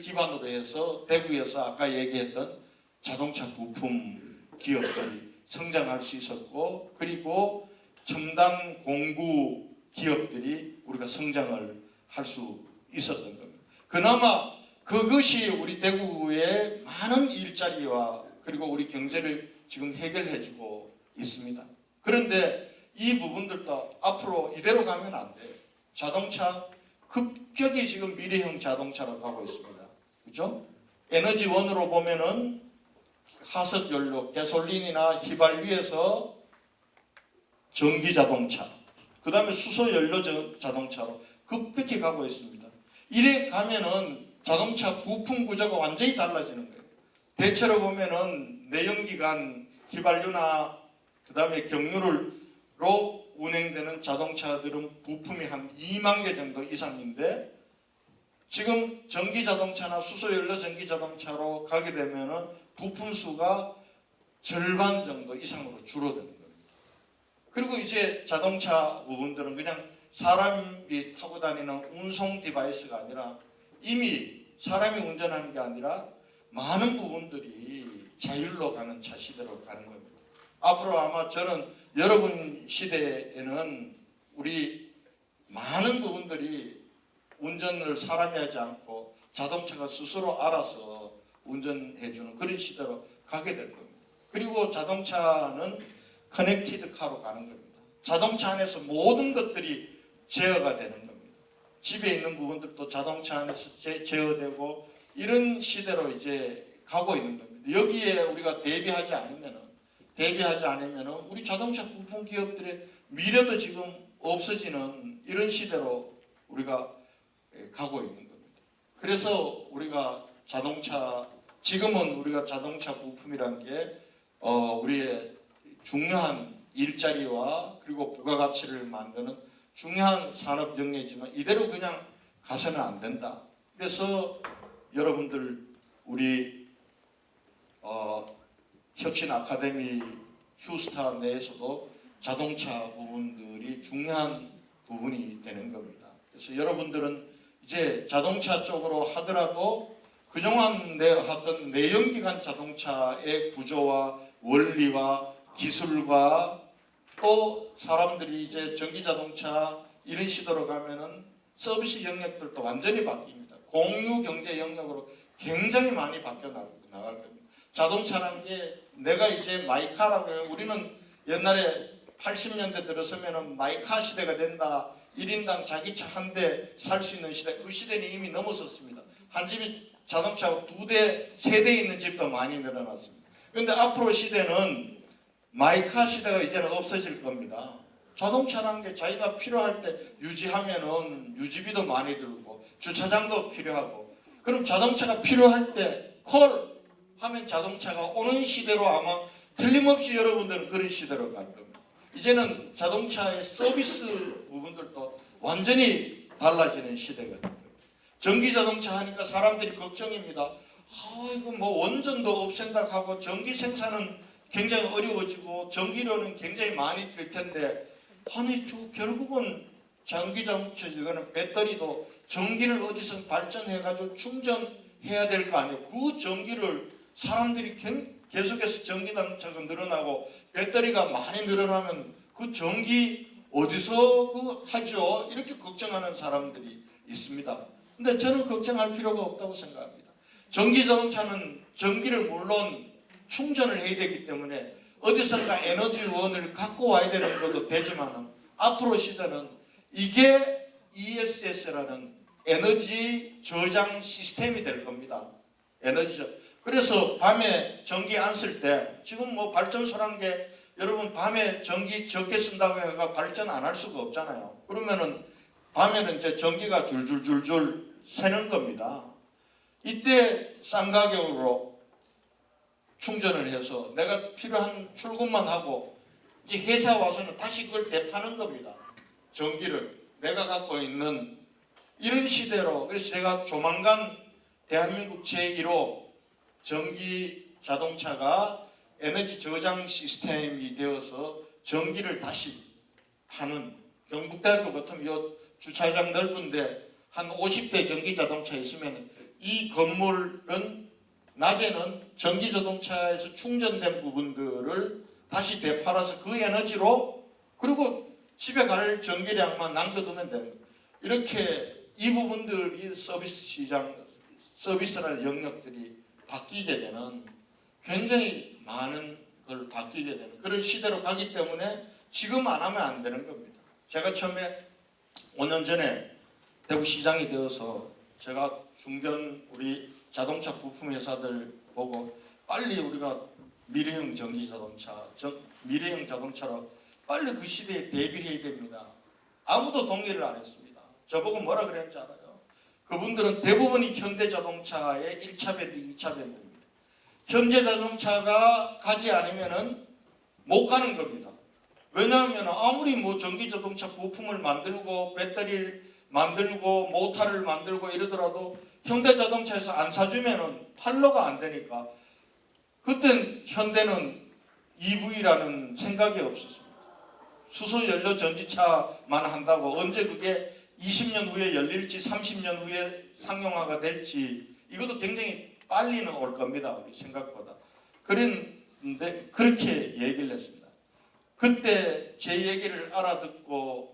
S1: 기반으로 해서 대구에서 아까 얘기했던 자동차 부품 기업들이 성장할 수 있었고, 그리고 첨단 공구 기업들이 우리가 성장을 할 수 있었던 겁니다. 그나마 그것이 우리 대구의 많은 일자리와 그리고 우리 경제를 지금 해결해주고 있습니다. 그런데 이 부분들도 앞으로 이대로 가면 안 돼요. 자동차 급격히 지금 미래형 자동차로 가고 있습니다. 그죠? 에너지원으로 보면은 화석연료, 가솔린이나 휘발유에서 전기 자동차, 그 다음에 수소연료 자동차로 급격히 가고 있습니다. 이래 가면은 자동차 부품 구조가 완전히 달라지는 거예요. 대체로 보면은 내연기관, 휘발유나 그 다음에 경유로 운행되는 자동차들은 부품이 한 2만 개 정도 이상인데, 지금 전기 자동차나 수소연료 전기 자동차로 가게 되면은 부품 수가 절반 정도 이상으로 줄어드는 겁니다. 그리고 이제 자동차 부분들은 그냥 사람이 타고 다니는 운송 디바이스가 아니라 이미 사람이 운전하는 게 아니라 많은 부분들이 자율로 가는 차 시대로 가는 겁니다. 앞으로 아마 저는 여러분 시대에는 우리 많은 부분들이 운전을 사람이 하지 않고 자동차가 스스로 알아서 운전해주는 그런 시대로 가게 될 겁니다. 그리고 자동차는 커넥티드 카로 가는 겁니다. 자동차 안에서 모든 것들이 제어가 되는 겁니다. 집에 있는 부분들도 자동차 안에서 제어되고 이런 시대로 이제 가고 있는 겁니다. 여기에 우리가 대비하지 않으면은 우리 자동차 부품 기업들의 미래도 지금 없어지는 이런 시대로 우리가 가고 있는 겁니다. 그래서 우리가 지금은 우리가 자동차 부품이란 게 우리의 중요한 일자리와 그리고 부가가치를 만드는 중요한 산업 영역이지만 이대로 그냥 가서는 안 된다. 그래서 여러분들 우리 혁신 아카데미 휴스타 내에서도 자동차 부분들이 중요한 부분이 되는 겁니다. 그래서 여러분들은 이제 자동차 쪽으로 하더라도 그동안 하던 내연기관 자동차의 구조와 원리와 기술과 또 사람들이 이제 전기자동차 이런 시대로 가면은 서비스 영역들도 완전히 바뀝니다. 공유 경제 영역으로 굉장히 많이 바뀌어 나갈 겁니다. 자동차라는 게 내가 이제 마이카라고 해요. 우리는 옛날에 80년대 들어서면은 마이카 시대가 된다. 1인당 자기 차 한 대 살 수 있는 시대. 그 시대는 이미 넘어섰습니다. 한 집이 자동차가 2대, 3대 있는 집도 많이 늘어났습니다. 그런데 앞으로 시대는 마이카 시대가 이제는 없어질 겁니다. 자동차라는 게 자기가 필요할 때 유지하면은 유지비도 많이 들고 주차장도 필요하고, 그럼 자동차가 필요할 때 콜 하면 자동차가 오는 시대로 아마 틀림없이 여러분들은 그런 시대로 갈 겁니다. 이제는 자동차의 서비스 부분들도 완전히 달라지는 시대가 됩니다. 전기 자동차 하니까 사람들이 걱정입니다. 이거 뭐 원전도 없앤다 하고 전기 생산은 굉장히 어려워지고 전기료는 굉장히 많이 들 텐데 아니 결국은 전기자동차 이거는 배터리도 전기를 어디서 발전해가지고 충전해야 될 거 아니에요. 그 전기를 사람들이 계속해서 전기자동차가 늘어나고 배터리가 많이 늘어나면 그 전기 어디서 하죠? 이렇게 걱정하는 사람들이 있습니다. 근데 저는 걱정할 필요가 없다고 생각합니다. 전기자동차는 전기를 물론 충전을 해야 되기 때문에 어디선가 에너지원을 갖고 와야 되는 것도 되지만 앞으로 시대는 이게 ESS라는 에너지 저장 시스템이 될 겁니다. 그래서 밤에 전기 안 쓸 때 지금 뭐 발전소란 게 여러분 밤에 전기 적게 쓴다고 해가 발전 안 할 수가 없잖아요. 그러면은 밤에는 이제 전기가 줄줄줄줄 새는 겁니다. 이때 싼 가격으로 충전을 해서 내가 필요한 출근만 하고 이제 회사 와서는 다시 그걸 되파는 겁니다. 전기를 내가 갖고 있는 이런 시대로. 그래서 제가 조만간 대한민국 제1호 전기 자동차가 에너지 저장 시스템이 되어서 전기를 다시 파는, 경북대학교 같으면 이 주차장 넓은데 한 50대 전기 자동차 있으면 이 건물은 낮에는 전기 자동차에서 충전된 부분들을 다시 되팔아서 그 에너지로, 그리고 집에 갈 전기량만 남겨두면 됩니다. 이렇게 이 부분들이 서비스 시장, 서비스라는 영역들이 바뀌게 되는, 굉장히 많은 걸 바뀌게 되는 그런 시대로 가기 때문에 지금 안 하면 안 되는 겁니다. 제가 처음에 5년 전에 대구시장이 되어서 제가 중견 우리 자동차 부품 회사들 보고 빨리 우리가 미래형 전기 자동차, 미래형 자동차로 빨리 그 시대에 대비해야 됩니다. 아무도 동의를 안 했습니다. 저보고 뭐라 그랬는지 알아요? 그분들은 대부분이 현대자동차의 1차 밴드, 2차 밴드입니다. 현대자동차가 가지 않으면은 못 가는 겁니다. 왜냐하면 아무리 뭐 전기자동차 부품을 만들고 배터리를 만들고 모터를 만들고 이러더라도 현대자동차에서 안 사주면은 판로가 안 되니까 그땐 현대는 EV라는 생각이 없었습니다. 수소연료 전지차만 한다고 언제 그게 20년 후에 열릴지 30년 후에 상용화가 될지 이것도 굉장히 빨리는 올 겁니다. 우리 생각보다. 그런데 그렇게 얘기를 했습니다. 그때 제 얘기를 알아듣고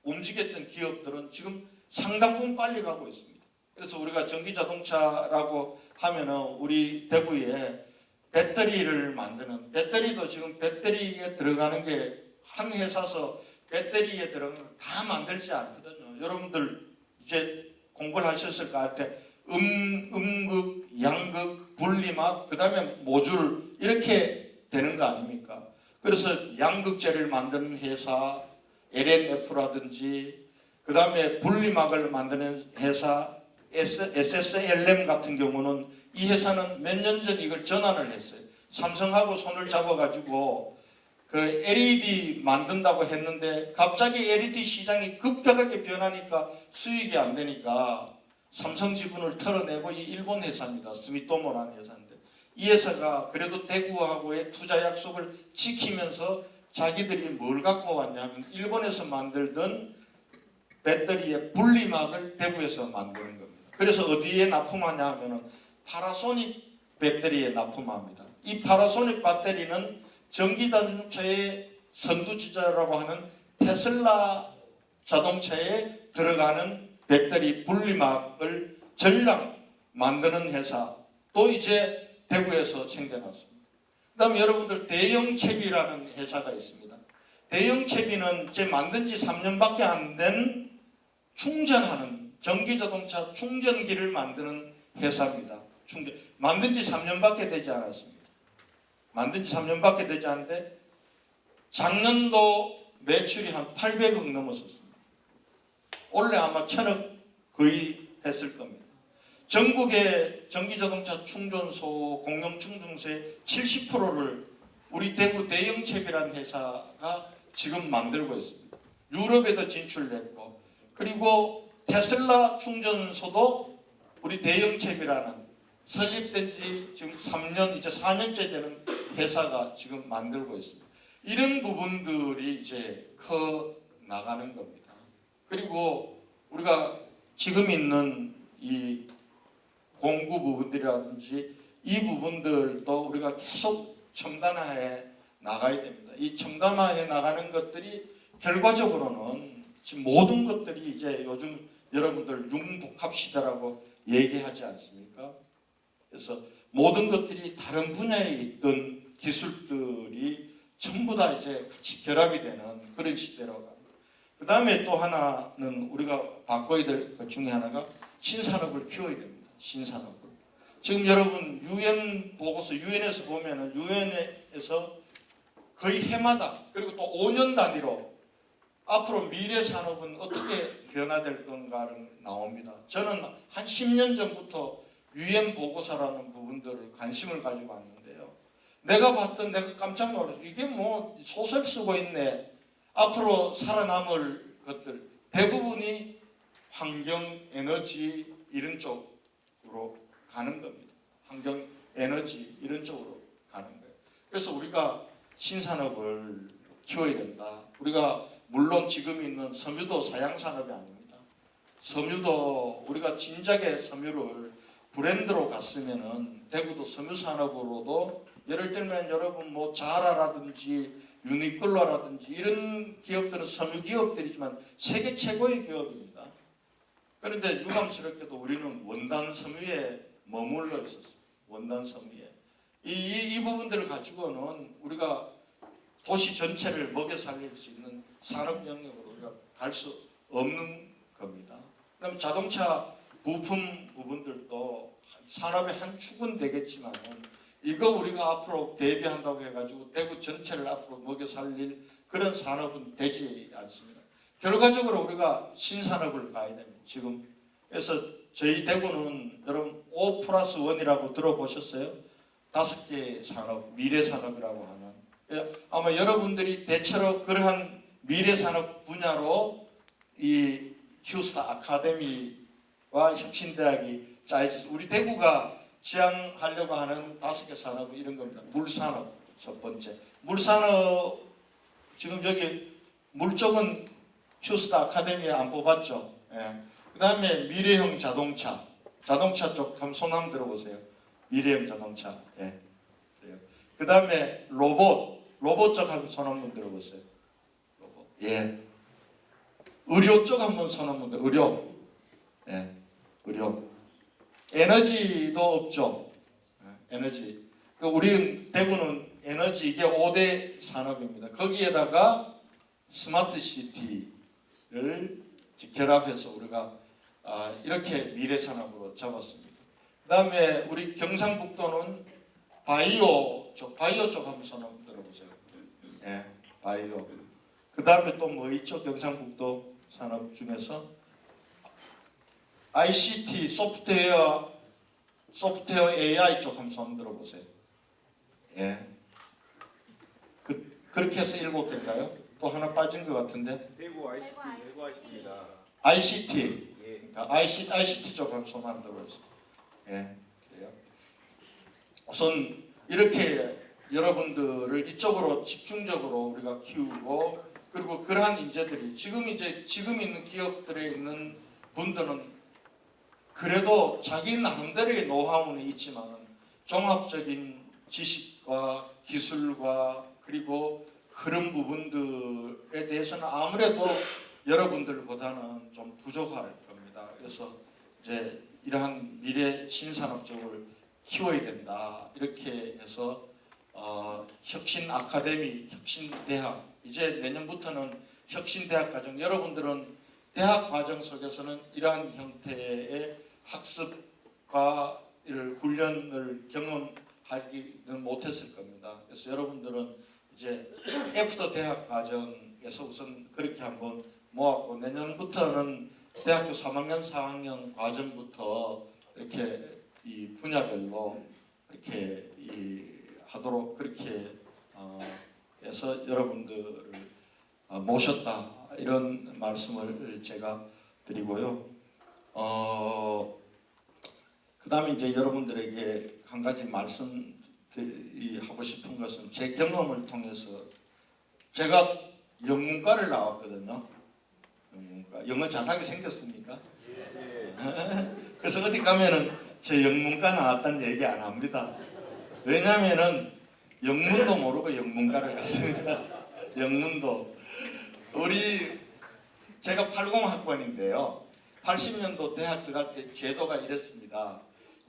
S1: 움직였던 기업들은 지금 상당 부분 빨리 가고 있습니다. 그래서 우리가 전기자동차라고 하면은 우리 대구에 배터리를 만드는, 배터리도 지금 배터리에 들어가는 게 한 회사서 배터리에 들어가는 걸 다 만들지 않거든요. 여러분들 이제 공부를 하셨을 것 같아. 음극, 양극, 분리막, 그 다음에 모듈 이렇게 되는 거 아닙니까? 그래서 양극재를 만드는 회사 LNF라든지 그 다음에 분리막을 만드는 회사 SSLM 같은 경우는 이 회사는 몇 년 전 이걸 전환을 했어요. 삼성하고 손을 잡아가지고 그 LED 만든다고 했는데 갑자기 LED 시장이 급격하게 변하니까 수익이 안 되니까 삼성 지분을 털어내고 이 일본 회사입니다. 스미토모라는 회사인데 이 회사가 그래도 대구하고의 투자 약속을 지키면서 자기들이 뭘 갖고 왔냐면 일본에서 만들던 배터리의 분리막을 대구에서 만드는 겁니다. 그래서 어디에 납품하냐 하면은 파라소닉 배터리에 납품합니다. 이 파라소닉 배터리는 전기자동차의 선두주자라고 하는 테슬라 자동차에 들어가는 배터리 분리막을 전량 만드는 회사 또 이제 대구에서 생겨났습니다. 그 다음에 여러분들 대영채비라는 회사가 있습니다. 대영채비는 이제 만든 지 3년밖에 안 된 충전하는 전기자동차 충전기를 만드는 회사입니다. 만든 지 3년밖에 되지 않았습니다. 만든 지 3년밖에 되지 않는데 작년도 매출이 한 800억 넘었었습니다. 올해 아마 1000억 거의 했을 겁니다. 전국의 전기자동차 충전소, 공용충전소의 70%를 우리 대구 대영채비라는 회사가 지금 만들고 있습니다. 유럽에도 진출했고 그리고 테슬라 충전소도 우리 대영채비라는 설립된 지 지금 3년 이제 4년째 되는 회사가 지금 만들고 있습니다. 이런 부분들이 이제 커 나가는 겁니다. 그리고 우리가 지금 있는 이 공구 부분들이라든지 이 부분들도 우리가 계속 첨단화해 나가야 됩니다. 이 첨단화해 나가는 것들이 결과적으로는 지금 모든 것들이 이제 요즘 여러분들 융복합 시대라고 얘기하지 않습니까? 그래서 모든 것들이 다른 분야에 있던 기술들이 전부 다 이제 같이 결합이 되는 그런 시대라고 합니다. 그 다음에 또 하나는 우리가 바꿔야 될 것 중에 하나가 신산업을 키워야 됩니다. 신산업을. 지금 여러분 UN 보고서 유엔에서 보면은 유엔에서 거의 해마다 그리고 또 5년 단위로 앞으로 미래 산업은 어떻게 변화될 건가를 나옵니다. 저는 한 10년 전부터 UN 보고서라는 부분들을 관심을 가지고 왔는데요. 내가 깜짝 놀랐어요. 이게 뭐 소설 쓰고 있네. 앞으로 살아남을 것들 대부분이 환경, 에너지 이런 쪽으로 가는 겁니다. 환경, 에너지 이런 쪽으로 가는 거예요. 그래서 우리가 신산업을 키워야 된다. 우리가 물론 지금 있는 섬유도 사양산업이 아닙니다. 섬유도 우리가 진작에 섬유를 브랜드로 갔으면은 대구도 섬유산업으로도 예를 들면 여러분 뭐 자라라든지 유니클로라든지 이런 기업들은 섬유 기업들이지만 세계 최고의 기업입니다. 그런데 유감스럽게도 우리는 원단 섬유에 머물러 있었어요. 원단 섬유에. 이 부분들을 가지고는 우리가 도시 전체를 먹여 살릴 수 있는 산업 영역으로 우리가 갈 수 없는 겁니다. 그다음에 자동차 부품 부분들도 산업의 한 축은 되겠지만은 이거 우리가 앞으로 대비한다고 해가지고 대구 전체를 앞으로 먹여 살릴 그런 산업은 되지 않습니다. 결과적으로 우리가 신산업을 가야 됩니다. 지금 그래서 저희 대구는 여러분 5+1이라고 들어보셨어요? 5개 산업, 미래 산업이라고 하는. 아마 여러분들이 대체로 그러한 미래 산업 분야로 이 휴스타 아카데미와 혁신대학이 짜여져서 우리 대구가 지향하려고 하는 5개 산업은 이런 겁니다. 물산업 첫 번째. 물산업 지금 여기 물 쪽은 휴스타 아카데미에 안 뽑았죠. 예. 그 다음에 미래형 자동차. 자동차 쪽 한번 손 한번 들어보세요. 미래형 자동차. 예. 그 다음에 로봇 쪽 한번 손 한번 들어보세요. 로봇. 예. 의료 쪽 한번 손 한번 들어. 의료. 예. 의료. 에너지도 없죠. 에너지. 우리 대구는 에너지 이게 5대 산업입니다. 거기에다가 스마트 시티를 결합해서 우리가 이렇게 미래 산업으로 잡았습니다. 그다음에 우리 경상북도는 바이오 쪽 한번 손 한번 들어보세요. 예, 바이오. 그다음에 또 뭐 있죠? 경상북도 산업 중에서 ICT 소프트웨어 AI 쪽 한번 손 들어보세요. 예. 그렇게 해서 7개인가요? 또 하나 빠진 것 같은데.
S4: 대구 ICT입니다.
S1: ICT.
S4: 예.
S1: 그러니까 ICT 쪽 한번 손 한번 들어보세요. 예. 그래요. 우선 이렇게 여러분들을 이쪽으로 집중적으로 우리가 키우고 그리고 그러한 인재들이 지금 있는 기업들에 있는 분들은 그래도 자기 나름대로의 노하우는 있지만 종합적인 지식과 기술과 그리고 그런 부분들에 대해서는 아무래도 여러분들보다는 좀 부족할 겁니다. 그래서 이제 이러한 미래 신산업 쪽을 키워야 된다. 이렇게 해서 혁신 아카데미, 혁신 대학 이제 내년부터는 혁신 대학 과정 여러분들은 대학 과정 속에서는 이러한 형태의 학습과 훈련을 경험하지는 못했을 겁니다. 그래서 여러분들은 이제 애프터 대학 과정에서 우선 그렇게 한번 모았고 내년부터는 대학교 3학년, 4학년 과정부터 이렇게 이 분야별로 이렇게 하도록 그렇게 해서 여러분들을 모셨다 이런 말씀을 제가 드리고요. 그 다음에 이제 여러분들에게 한 가지 말씀 하고 싶은 것은 제 경험을 통해서 제가 영문과를 나왔거든요. 영문과. 영어 잘하게 생겼습니까? 그래서 어디 가면은 제 영문과 나왔다는 얘기 안 합니다. 왜냐면은 영문도 모르고 영문과를 갔습니다. 영문도. 제가 80학번인데요. 80년도 대학 들어갈 때 제도가 이랬습니다.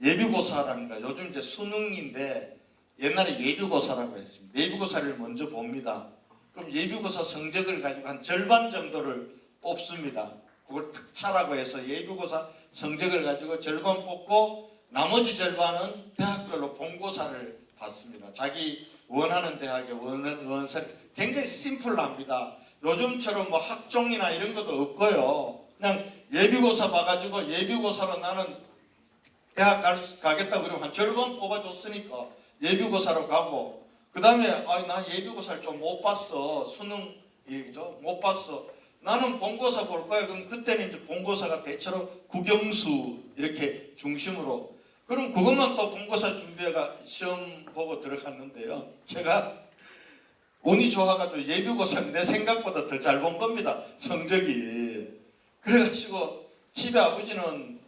S1: 예비고사라는가 요즘 이제 수능인데 옛날에 예비고사라고 했습니다. 예비고사를 먼저 봅니다. 그럼 예비고사 성적을 가지고 한 절반 정도를 뽑습니다. 그걸 특차라고 해서 예비고사 성적을 가지고 절반 뽑고 나머지 절반은 대학별로 본고사를 받습니다. 자기 원하는 대학에 원서를 굉장히 심플합니다. 요즘처럼 뭐 학종이나 이런 것도 없고요. 그냥 예비고사 봐가지고 예비고사로 나는 대학 가겠다 그러면 한 절반 뽑아줬으니까 예비고사로 가고 그 다음에 난 예비고사를 좀 못 봤어. 수능 얘기죠. 못 봤어. 나는 본고사 볼 거야. 그럼 그때는 이제 본고사가 대체로 국영수 이렇게 중심으로 그럼 그것만 또 본고사 준비해가 시험 보고 들어갔는데요. 제가 운이 좋아가지고 예비고사 내 생각보다 더 잘 본 겁니다. 성적이. 그래가지고 집에 아버지는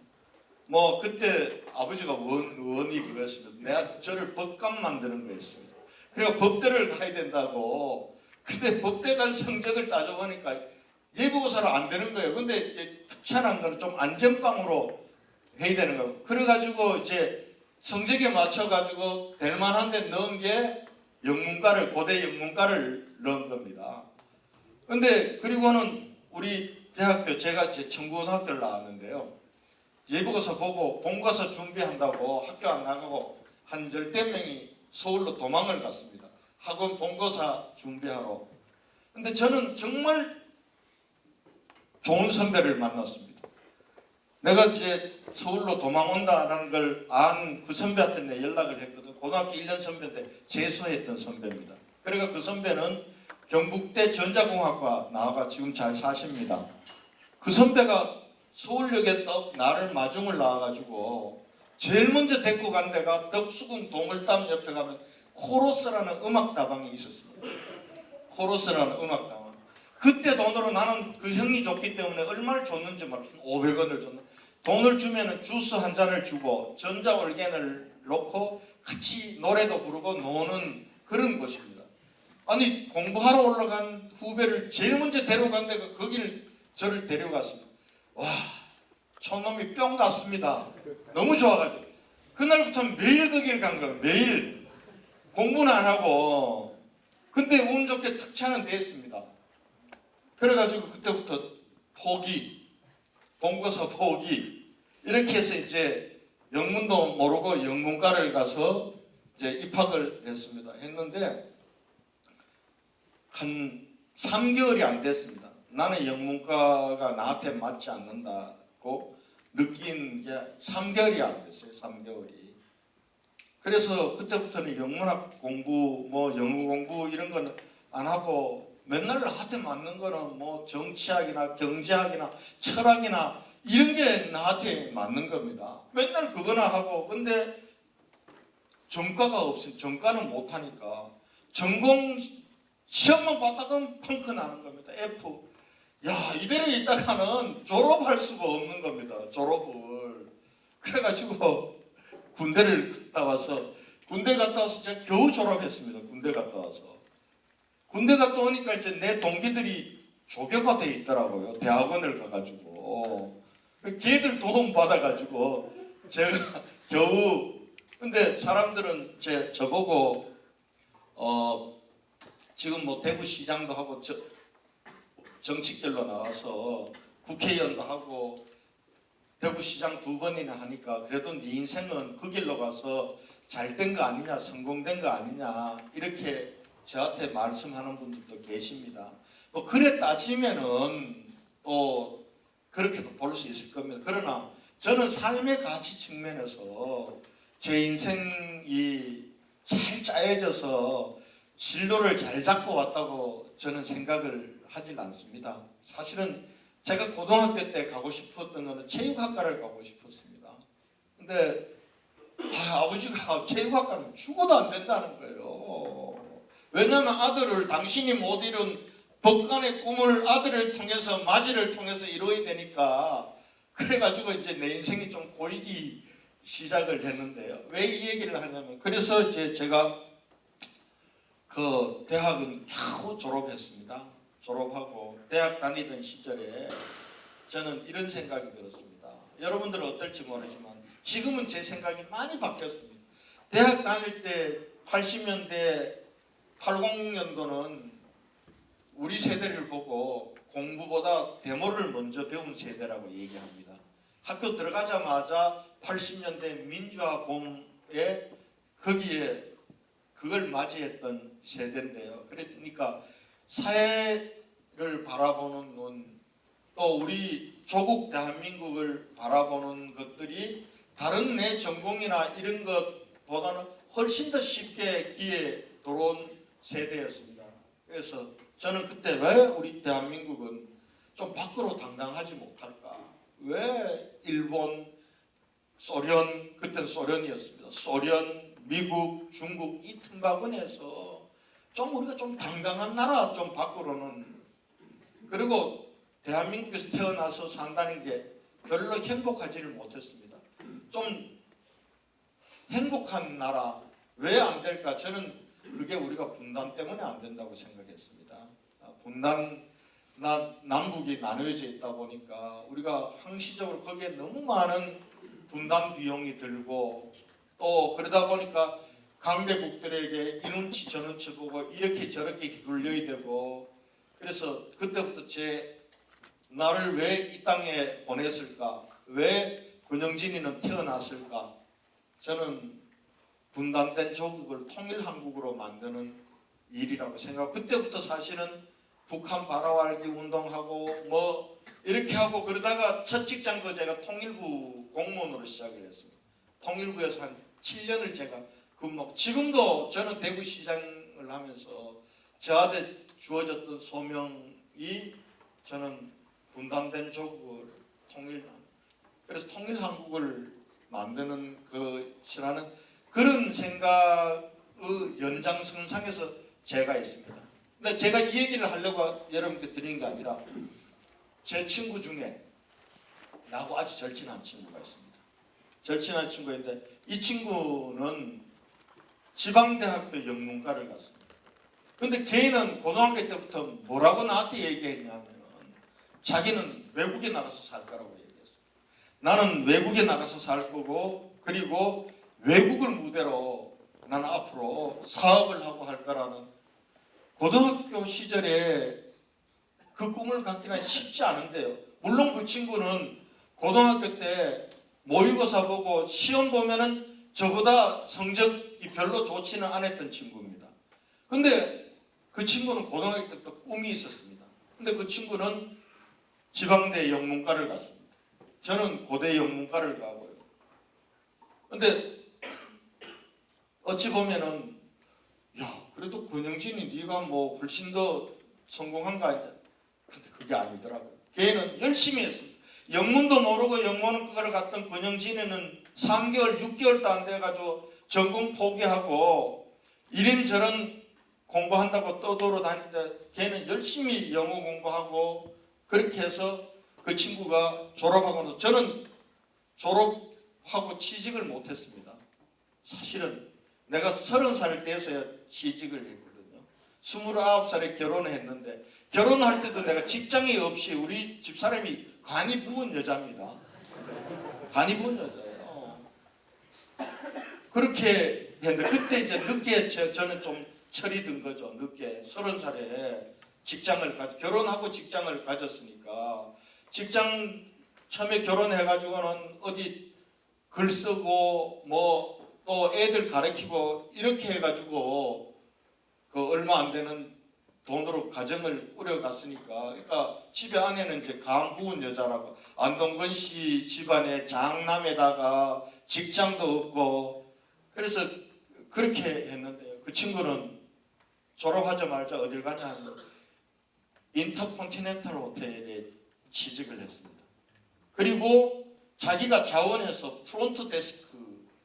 S1: 뭐 그때 아버지가 원이 그거였습니다. 내가 저를 법관 만드는 거였습니다. 그리고 법대를 가야 된다고. 근데 법대 갈 성적을 따져보니까 예비고사로 안 되는 거예요. 근데 특촬한 건 좀 안전빵으로 해야 되는 거예요. 그래가지고 이제 성적에 맞춰가지고 될 만한 데 넣은 게 영문과를, 고대 영문과를 넣은 겁니다. 근데 그리고는 우리 대학교, 제가 이제 청구고등학교를 나왔는데요. 예비고사 보고 본고사 준비한다고 학교 안 나가고 한 10대 명이 서울로 도망을 갔습니다. 학원 본고사 준비하러. 근데 저는 정말 좋은 선배를 만났습니다. 내가 이제 서울로 도망온다라는 걸 안 그 선배한테 내 연락을 했거든. 고등학교 1년 선배인데 재수했던 선배입니다. 그러니까 그 선배는 경북대 전자공학과 나와가 지금 잘 사십니다. 그 선배가 서울역에 딱 나를 마중을 나와가지고 제일 먼저 데리고 간 데가 덕수궁 동을담 옆에 가면 코러스라는 음악다방이 있었습니다. 코러스라는 음악다방. 그때 돈으로 나는 그 형이 줬기 때문에 얼마를 줬는지 몰라. 500원을 줬나. 돈을 주면은 주스 한 잔을 주고 전자올겐을 놓고 같이 노래도 부르고 노는 그런 곳입니다. 아니 공부하러 올라간 후배를 제일 먼저 데려간 데가 거기를 저를 데려갔습니다. 와 촌놈이 뿅 갔습니다. 너무 좋아가지고 그날부터 매일 거기를 간 거예요. 매일 공부는 안 하고 근데 운 좋게 특차는 됐습니다. 그래가지고 그때부터 포기 본고사 포기 이렇게 해서 이제 영문도 모르고 영문과를 가서 이제 입학을 했습니다. 했는데 한 3개월이 안 됐습니다. 나는 영문과가 나한테 맞지 않는다고 느낀 게 3개월이 안 됐어요. 3개월이. 그래서 그때부터는 영문학 공부, 뭐 영어 공부 이런 거는 안 하고 맨날 나한테 맞는 거는 뭐 정치학이나 경제학이나 철학이나 이런 게 나한테 맞는 겁니다. 맨날 그거나 하고 근데 전과가 없으니 전과는 못하니까 전공 시험만 봤다가 펑크 나는 겁니다. F. 야 이대로 있다가는 졸업할 수가 없는 겁니다. 졸업을. 그래가지고 군대 갔다 와서 제가 겨우 졸업했습니다. 군대 갔다 와서. 군대 갔다 오니까 이제 내 동기들이 조교가 돼 있더라고요. 대학원을 가가지고. 걔들 도움 받아가지고 제가 겨우 근데 사람들은 저보고 지금 뭐 대구시장도 하고 정치결로 나와서 국회의원도 하고 대구시장 2번이나 하니까 그래도 네 인생은 그 길로 가서 잘 된 거 아니냐 성공된 거 아니냐 이렇게 저한테 말씀하는 분들도 계십니다. 뭐 그래 따지면은 또 그렇게도 볼 수 있을 겁니다. 그러나 저는 삶의 가치 측면에서 제 인생이 잘 짜여져서 진로를 잘 잡고 왔다고 저는 생각을 하질 않습니다. 사실은 제가 고등학교 때 가고 싶었던 거는 체육학과를 가고 싶었습니다. 근데 아버지가 체육학과는 죽어도 안 된다는 거예요. 왜냐하면 아들을 당신이 못 이룬 법관의 꿈을 아들을 통해서 마지를 통해서 이루어야 되니까 그래가지고 이제 내 인생이 좀 고이기 시작을 했는데요. 왜 이 얘기를 하냐면 그래서 이제 제가 그 대학은 겨우 졸업했습니다. 졸업하고 대학 다니던 시절에 저는 이런 생각이 들었습니다. 여러분들은 어떨지 모르지만 지금은 제 생각이 많이 바뀌었습니다. 대학 다닐 때 80년대 80년도는 우리 세대를 보고 공부보다 데모를 먼저 배운 세대라고 얘기합니다. 학교 들어가자마자 80년대 민주화 봄에 거기에 그걸 맞이했던 세대인데요. 그러니까 사회를 바라보는 눈, 또 우리 조국 대한민국을 바라보는 것들이 다른 내 전공이나 이런 것보다는 훨씬 더 쉽게 귀에 들어온 세대였습니다. 그래서 저는 그때 왜 우리 대한민국은 좀 밖으로 당당하지 못할까? 왜 일본, 소련, 그때는 소련이었습니다. 소련, 미국, 중국 이 틈바구니에서 좀 우리가 좀 당당한 나라 좀 밖으로는, 그리고 대한민국에서 태어나서 산다는 게 별로 행복하지를 못했습니다. 좀 행복한 나라 왜 안 될까? 저는 그게 우리가 분단 때문에 안 된다고 생각했습니다. 분단 남북이 나누어져 있다 보니까 우리가 항시적으로 거기에 너무 많은 분단 비용이 들고 또 그러다 보니까 강대국들에게 이 눈치 저 눈치 보고 이렇게 저렇게 휘둘려야 되고, 그래서 그때부터 나를 왜 이 땅에 보냈을까? 왜 권영진이는 태어났을까? 저는 분단된 조국을 통일한국으로 만드는 일이라고 생각하고, 그때부터 사실은 북한 바라왈기 운동하고 뭐 이렇게 하고 그러다가 첫 직장도 제가 통일부 공무원으로 시작을 했습니다. 통일부에서 한 7년을 제가 근무. 지금도 저는 대구시장을 하면서 저한테 주어졌던 소명이 저는 분단된 조국을 그래서 통일한국을 만드는 것이라는 그런 생각의 연장선상에서 제가 있습니다. 근데 제가 이 얘기를 하려고 여러분께 드리는 게 아니라 제 친구 중에 나하고 아주 절친한 친구가 있습니다. 절친한 친구인데 이 친구는 지방대학교 영문과를 갔습니다. 근데 걔는 고등학교 때부터 뭐라고 나한테 얘기했냐면 자기는 외국에 나가서 살 거라고 얘기했어요. 나는 외국에 나가서 살 거고 그리고 외국을 무대로 나는 앞으로 사업을 하고 할 거라는, 고등학교 시절에 그 꿈을 갖기는 쉽지 않은데요. 물론 그 친구는 고등학교 때 모의고사 보고 시험 보면은 저보다 성적이 별로 좋지는 않았던 친구입니다. 근데 그 친구는 고등학교 때부터 꿈이 있었습니다. 근데 그 친구는 지방대 영문과를 갔습니다. 저는 고대 영문과를 가고요. 근데 어찌 보면은 그래도 권영진이 네가 뭐 훨씬 더 성공한 거 아니야? 근데 그게 아니더라고요. 걔는 열심히 했습니다. 영문도 모르고 영문과를 갔던 권영진이는 3개월, 6개월도 안 돼가지고 전공 포기하고 이런저런 공부한다고 떠돌아다니는데 걔는 열심히 영어 공부하고 그렇게 해서 그 친구가 졸업하고 나서, 저는 졸업하고 취직을 못했습니다. 사실은 내가 30살 돼서야 취직을 했거든요. 29살에 결혼을 했는데 결혼할 때도 내가 직장이 없이 우리 집사람이 간이 부은 여자입니다. 간이 부은 여자예요. 그렇게 했는데 그때 이제 늦게 저는 좀 철이 든 거죠. 늦게 30살에 결혼하고 직장을 가졌으니까, 직장 처음에 결혼해가지고는 어디 글 쓰고 뭐 또 애들 가르치고 이렇게 해가지고 그 얼마 안 되는 돈으로 가정을 꾸려갔으니까, 그러니까 집에 아내는 이제 간 부은 여자라고, 안동건 씨 집안의 장남에다가 직장도 없고, 그래서 그렇게 했는데요. 그 친구는 졸업하자마자 어딜 가냐 하면 인터컨티넨탈 호텔에 취직을 했습니다. 그리고 자기가 자원해서 프론트 데스크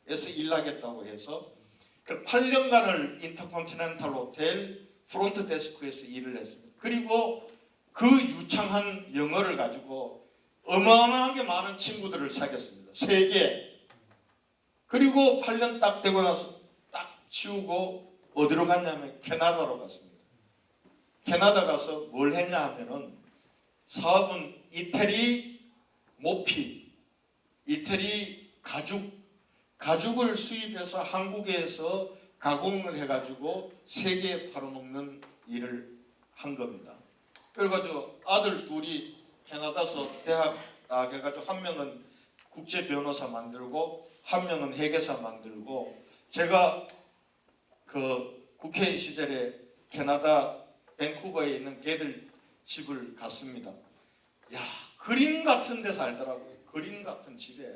S1: 일하겠다고 해서 그 8년간을 인터컨티넨탈 호텔 프론트 데스크에서 일을 했습니다. 그리고 그 유창한 영어를 가지고 어마어마하게 많은 친구들을 사귀었습니다. 세계. 그리고 8년 딱 되고 나서 딱 치우고 어디로 갔냐면 캐나다로 갔습니다. 캐나다 가서 뭘 했냐 하면은 사업은 이태리 모피, 이태리 가죽을 수입해서 한국에서 가공을 해가지고 세계에 팔아먹는 일을 한 겁니다. 그래가지고 아들 둘이 캐나다에서 대학 나가가지고 한 명은 국제 변호사 만들고 한 명은 회계사 만들고 제가 그 국회의원 시절에 캐나다 밴쿠버에 있는 걔들 집을 갔습니다. 야, 그림 같은 데 살더라고요. 그림 같은 집에.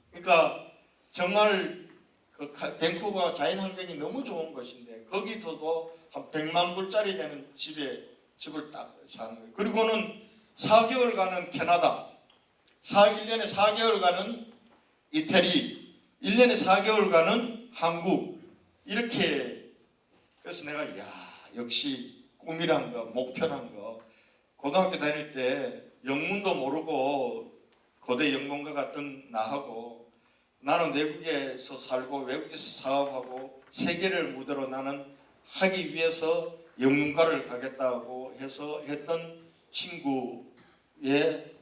S1: 그러니까 정말 그 밴쿠버 자연 환경이 너무 좋은 것인데 거기서도 한 100만 불짜리 되는 집을 딱 사는 거예요. 그리고는 4개월간은 캐나다, 1년에 4개월간은 이태리, 1년에 4개월간은 한국 이렇게. 그래서 내가 역시 꿈이란 거, 목표란 거. 고등학교 다닐 때 영문도 모르고 고대 영문과 같은 나하고 나는 외국에서 살고 외국에서 사업하고 세계를 무대로 나는 하기 위해서 영문과를 가겠다고 해서 했던 친구의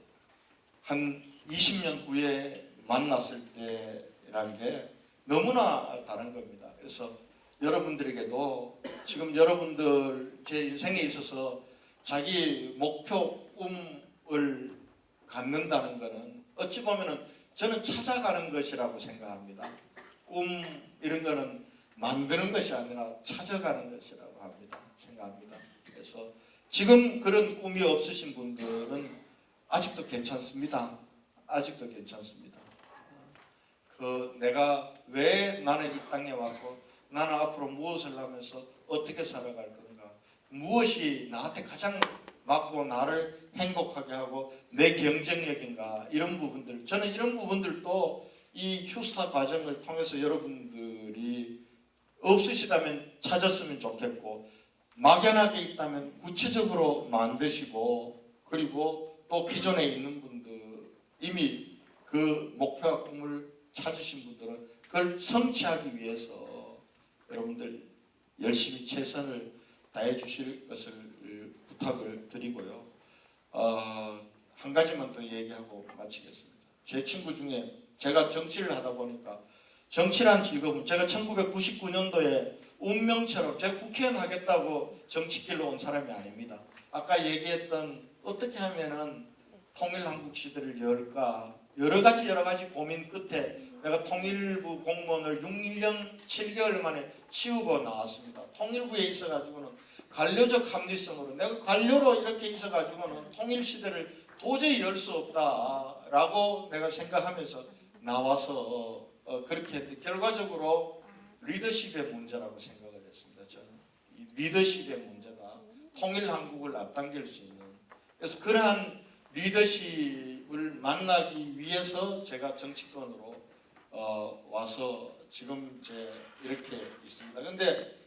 S1: 한 20년 후에 만났을 때라는 게 너무나 다른 겁니다. 그래서 여러분들에게도 지금 여러분들 제 인생에 있어서 자기 목표 꿈을 갖는다는 것은 어찌 보면은 저는 찾아가는 것이라고 생각합니다. 꿈 이런 거는 만드는 것이 아니라 찾아가는 것이라고 생각합니다. 그래서 지금 그런 꿈이 없으신 분들은 아직도 괜찮습니다. 아직도 괜찮습니다. 내가 왜 나는 이 땅에 왔고 나는 앞으로 무엇을 하면서 어떻게 살아갈 건가, 무엇이 나한테 가장 맞고 나를 행복하게 하고 내 경쟁력인가, 이런 부분들, 저는 이런 부분들도 이 휴스타 과정을 통해서 여러분들이 없으시다면 찾았으면 좋겠고 막연하게 있다면 구체적으로 만드시고, 그리고 또 기존에 있는 분들 이미 그 목표와 꿈을 찾으신 분들은 그걸 성취하기 위해서 여러분들 열심히 최선을 다해 주실 것을 부탁을 드리고요. 한 가지만 더 얘기하고 마치겠습니다. 제 친구 중에 제가 정치를 하다 보니까 정치란 직업은 제가 1999년도에 운명처럼 제가 국회의원 하겠다고 정치길로 온 사람이 아닙니다. 아까 얘기했던 어떻게 하면은 통일한국 시대를 열까, 여러 가지 고민 끝에 내가 통일부 공무원을 6년 7개월 만에 치우고 나왔습니다. 통일부에 있어가지고는 관료적 합리성으로 내가 관료로 이렇게 있어가지고는 통일시대를 도저히 열 수 없다라고 내가 생각하면서 나와서 그렇게 했는데 결과적으로 리더십의 문제라고 생각을 했습니다. 저는 이 리더십의 문제다. 통일한국을 앞당길 수 있는. 그래서 그러한 리더십을 만나기 위해서 제가 정치권으로 와서 지금 이렇게 있습니다. 근데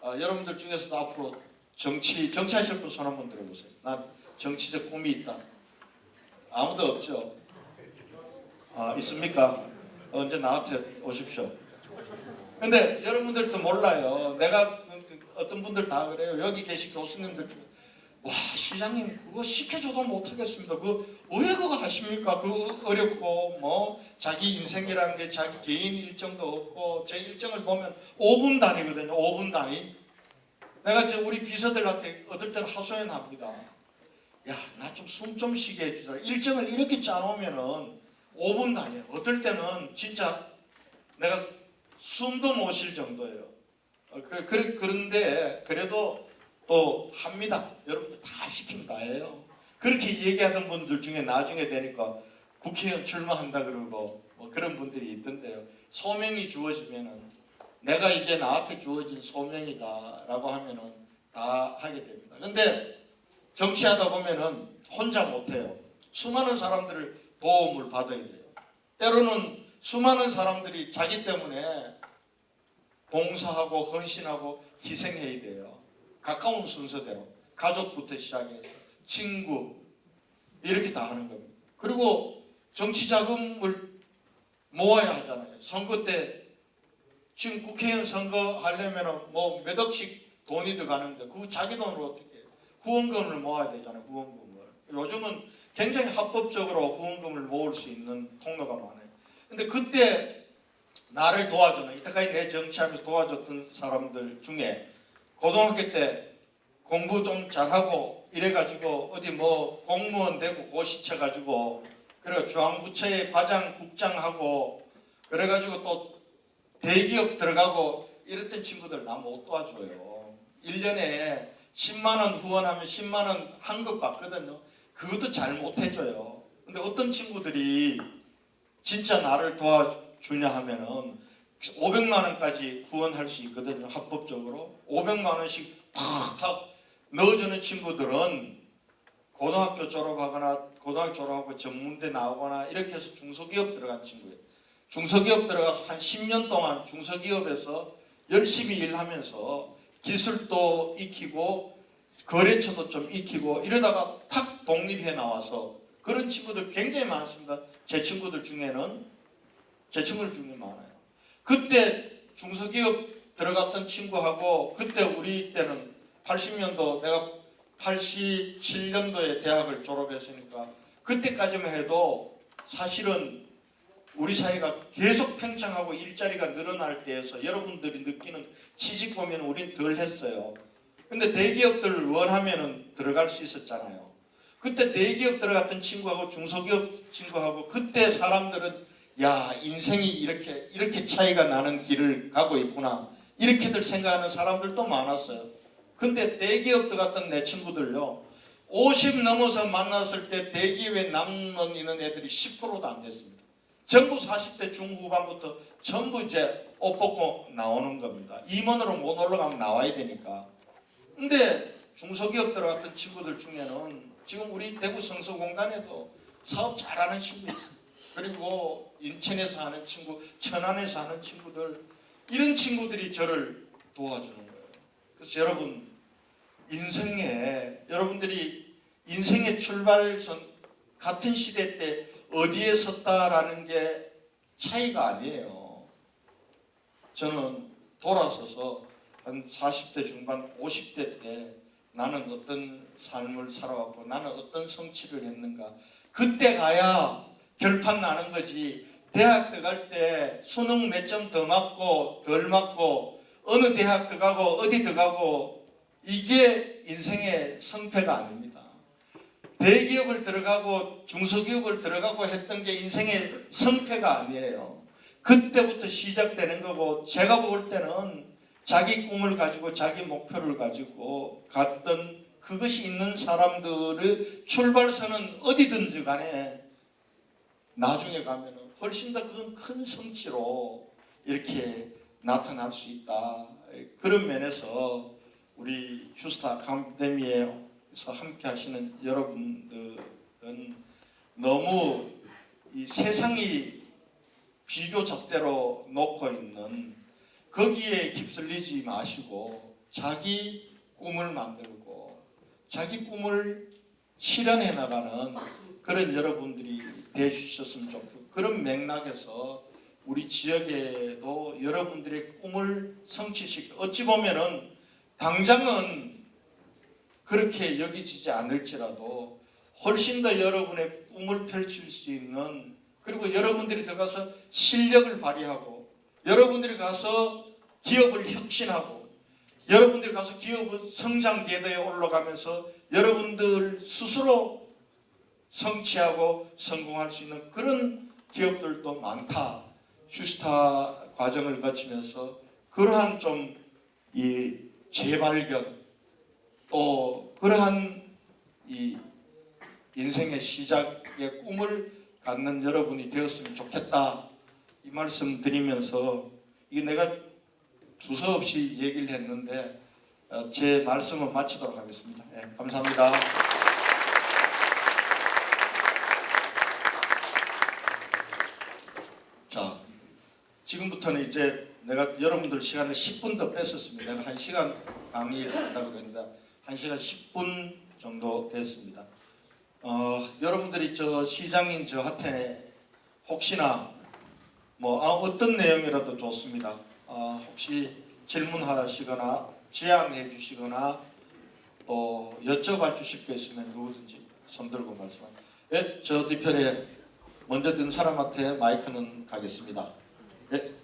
S1: 여러분들 중에서도 앞으로 정치하실 분 손 한번 들어보세요. 난 정치적 꿈이 있다. 아무도 없죠? 있습니까? 언제 나한테 오십시오. 근데 여러분들도 몰라요. 내가 어떤 분들 다 그래요. 여기 계신 교수님들 중에 와, 시장님 그거 시켜줘도 못하겠습니다. 왜 그거 하십니까? 그거 어렵고 뭐 자기 인생이라는 게 자기 개인 일정도 없고 제 일정을 보면 5분 단위거든요. 5분 단위. 내가 우리 비서들한테 어떨 때는 하소연합니다. 야, 나 좀 숨 좀 쉬게 해주자. 일정을 이렇게 짜놓으면은 5분 단위야. 어떨 때는 진짜 내가 숨도 못 쉴 정도예요. 그런데 그래도 또 합니다. 여러분들 다 시키면 다 해요. 그렇게 얘기하던 분들 중에 나중에 되니까 국회의원 출마한다 그러고 뭐 그런 분들이 있던데요. 소명이 주어지면은 내가 이게 나한테 주어진 소명이다 라고 하면은 다 하게 됩니다. 근데 정치하다 보면은 혼자 못해요. 수많은 사람들을 도움을 받아야 돼요. 때로는 수많은 사람들이 자기 때문에 봉사하고 헌신하고 희생해야 돼요. 가까운 순서대로 가족부터 시작해서 친구 이렇게 다 하는 겁니다. 그리고 정치 자금을 모아야 하잖아요. 선거 때 지금 국회의원 선거 하려면 뭐 몇 억씩 돈이 들어가는데 그 자기 돈으로 어떻게 해요? 후원금을 모아야 되잖아요. 후원금을. 요즘은 굉장히 합법적으로 후원금을 모을 수 있는 통로가 많아요. 근데 그때 나를 도와주는, 이때까지 내 정치하면서 도와줬던 사람들 중에 고등학교 때 공부 좀 잘하고 이래가지고 어디 뭐 공무원 되고 고시쳐가지고 그래 중앙부처의 과장 국장하고 그래가지고 또 대기업 들어가고 이랬던 친구들 나 못 도와줘요. 1년에 10만원 후원하면 10만원 환급 받거든요. 그것도 잘 못해줘요. 근데 어떤 친구들이 진짜 나를 도와주냐 하면은 500만원까지 후원할 수 있거든요. 합법적으로 500만원씩 탁탁 넣어주는 친구들은 고등학교 졸업하거나 고등학교 졸업하고 전문대 나오거나 이렇게 해서 중소기업 들어간 친구예요. 중소기업 들어가서 한 10년 동안 중소기업에서 열심히 일하면서 기술도 익히고 거래처도 좀 익히고 이러다가 탁 독립해 나와서 그런 친구들 굉장히 많습니다. 제 친구들 중에 많아요. 그때 중소기업 들어갔던 친구하고 그때 우리 때는 80년도 내가 87년도에 대학을 졸업했으니까 그때까지만 해도 사실은 우리 사회가 계속 팽창하고 일자리가 늘어날 때에서 여러분들이 느끼는 취직 보면 우린 덜 했어요. 근데 대기업들 원하면은 들어갈 수 있었잖아요. 그때 대기업 들어갔던 친구하고 중소기업 친구하고 그때 사람들은 야 인생이 이렇게 차이가 나는 길을 가고 있구나 이렇게들 생각하는 사람들도 많았어요. 근데 대기업 들어갔던 내 친구들요 50 넘어서 만났을 때 대기업에 남는 있는 애들이 10%도 안 됐습니다. 전부 40대 중후반부터 전부 이제 옷 벗고 나오는 겁니다. 임원으로 못 올라가면 나와야 되니까. 근데 중소기업 들어갔던 친구들 중에는 지금 우리 대구 성서공단에도 사업 잘하는 친구 있어요. 그리고 인천에서 하는 친구, 천안에서 하는 친구들 이런 친구들이 저를 도와주는 거예요. 그래서 여러분 인생에 여러분들이 인생의 출발선 같은 시대 때 어디에 섰다라는 게 차이가 아니에요. 저는 돌아서서 한 40대 중반 50대 때 나는 어떤 삶을 살아왔고 나는 어떤 성취를 했는가 그때 가야 결판 나는 거지. 대학 들어갈 때 수능 몇 점 더 맞고 덜 맞고 어느 대학 들어가고 어디 들어가고 이게 인생의 성패가 아닙니다. 대기업을 들어가고 중소기업을 들어가고 했던 게 인생의 성패가 아니에요. 그때부터 시작되는 거고 제가 볼 때는 자기 꿈을 가지고 자기 목표를 가지고 갔던 그것이 있는 사람들의 출발선은 어디든지 간에 나중에 가면 훨씬 더 그건 큰 성취로 이렇게 나타날 수 있다. 그런 면에서 우리 휴스타 아카데미에서 함께 하시는 여러분들은 너무 이 세상이 비교 잣대로 놓고 있는 거기에 휩쓸리지 마시고 자기 꿈을 만들고 자기 꿈을 실현해 나가는 그런 여러분들이 되주셨으면 좋겠고 그런 맥락에서 우리 지역에도 여러분들의 꿈을 성취시키고 어찌 보면은 당장은 그렇게 여기지지 않을지라도 훨씬 더 여러분의 꿈을 펼칠 수 있는 그리고 여러분들이 들어가서 실력을 발휘하고 여러분들이 가서 기업을 혁신하고 여러분들이 가서 기업을 성장 궤도에 올라가면서 여러분들 스스로 성취하고 성공할 수 있는 그런 기업들도 많다. 휴스타 과정을 거치면서 그러한 좀 이 재발견 또 그러한 이 인생의 시작의 꿈을 갖는 여러분이 되었으면 좋겠다. 이 말씀 드리면서 이게 내가 주서 없이 얘기를 했는데 제 말씀을 마치도록 하겠습니다. 네, 감사합니다. 자, 지금부터는 이제 내가 여러분들 시간을 10분 더 뺐었습니다. 내가 1시간 강의를 한다고 했는데 1시간 10분 정도 됐습니다. 여러분들이 저 시장인 저한테 혹시나 뭐 어떤 내용이라도 좋습니다. 혹시 질문하시거나 제안해 주시거나 또 여쭤봐 주실 게 있으면 누구든지 손들고 말씀하세요. 예, 저 뒤편에 먼저 든 사람한테 마이크는 가겠습니다. 예.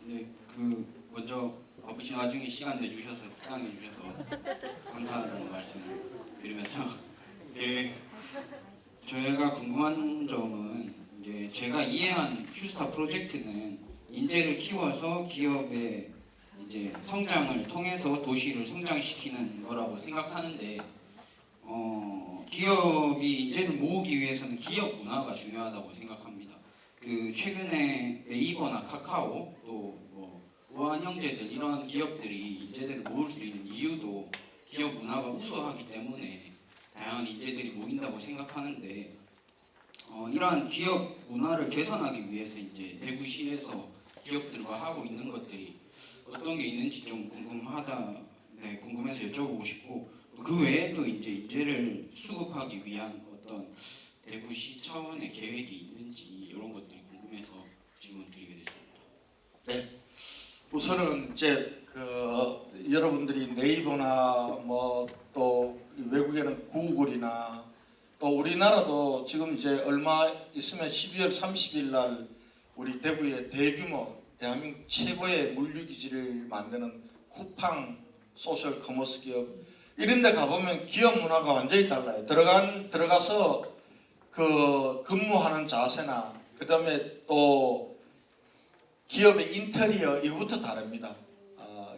S5: 네, 그 먼저 바쁘신 와중에 시간 내주셔서 포장해 주셔서 감사하다는 말씀을 드리면서 저희가 궁금한 점은 이제 제가 이해한 휴스타 프로젝트는 인재를 키워서 기업의 이제 성장을 통해서 도시를 성장시키는 거라고 생각하는데 기업이 인재를 모으기 위해서는 기업 문화가 중요하다고 생각합니다. 그 최근에 네이버나 카카오 또뭐 우한형제들 이런 기업들이 인재들을 모을 수 있는 이유도 기업 문화가 우수하기 때문에 다양한 인재들이 모인다고 생각하는데 이러한 기업 문화를 개선하기 위해서 이제 대구시에서 기업들과 하고 있는 것들이 어떤 게 있는지 좀 궁금해서 여쭤보고 싶고 그 외에도 이제 인재를 수급하기 위한 어떤 대구시 차원의 계획이 있는지 이런 것들이 궁금해서 질문 드리게 됐습니다.
S1: 네. 우선은 이제 여러분들이 네이버나 뭐 또 외국에는 구글이나 또 우리나라도 지금 이제 얼마 있으면 12월 30일 날 우리 대구에 대규모 대한민국 최고의 물류기지를 만드는 쿠팡 소셜 커머스 기업 이런 데 가보면 기업 문화가 완전히 달라요. 들어가서 그 근무하는 자세나 그 다음에 또 기업의 인테리어 이거부터 다릅니다.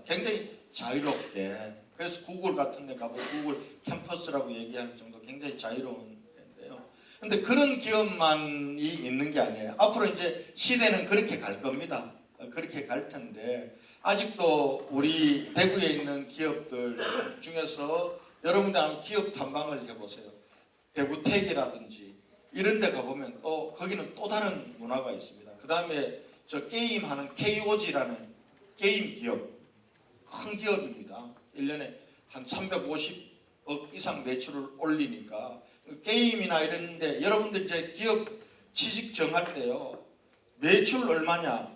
S1: 굉장히 자유롭게 그래서 구글 같은 데 가보면 구글 캠퍼스라고 얘기할 정도 굉장히 자유로운 데인데요. 근데 그런 기업만이 있는 게 아니에요. 앞으로 이제 시대는 그렇게 갈 겁니다. 그렇게 갈 텐데 아직도 우리 대구에 있는 기업들 중에서 여러분들 한번 기업 탐방을 해보세요. 대구텍이라든지 이런 데 가보면 또 거기는 또 다른 문화가 있습니다. 그 다음에 저 게임하는 KOG라는 게임 기업 큰 기업입니다. 1년에 한 350억 이상 매출을 올리니까 게임이나 이런 데 여러분들 이제 기업 취직 정할 때요. 매출 얼마냐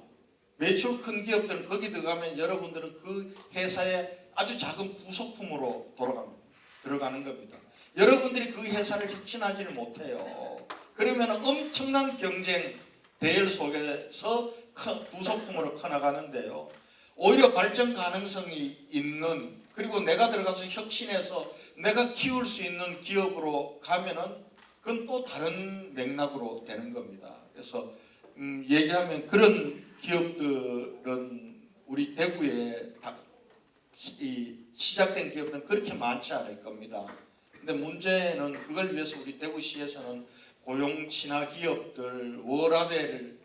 S1: 매출 큰 기업들은 거기 들어가면 여러분들은 그 회사의 아주 작은 부속품으로 들어가는 겁니다. 여러분들이 그 회사를 혁신하지를 못해요. 그러면 엄청난 경쟁 대열 속에서 부속품으로 커나가는데요. 오히려 발전 가능성이 있는 그리고 내가 들어가서 혁신해서 내가 키울 수 있는 기업으로 가면은 그건 또 다른 맥락으로 되는 겁니다. 그래서 얘기하면 그런 기업들은 우리 대구에 시작된 기업들은 그렇게 많지 않을 겁니다. 근데 문제는 그걸 위해서 우리 대구시에서는 고용 친화 기업들, 워라밸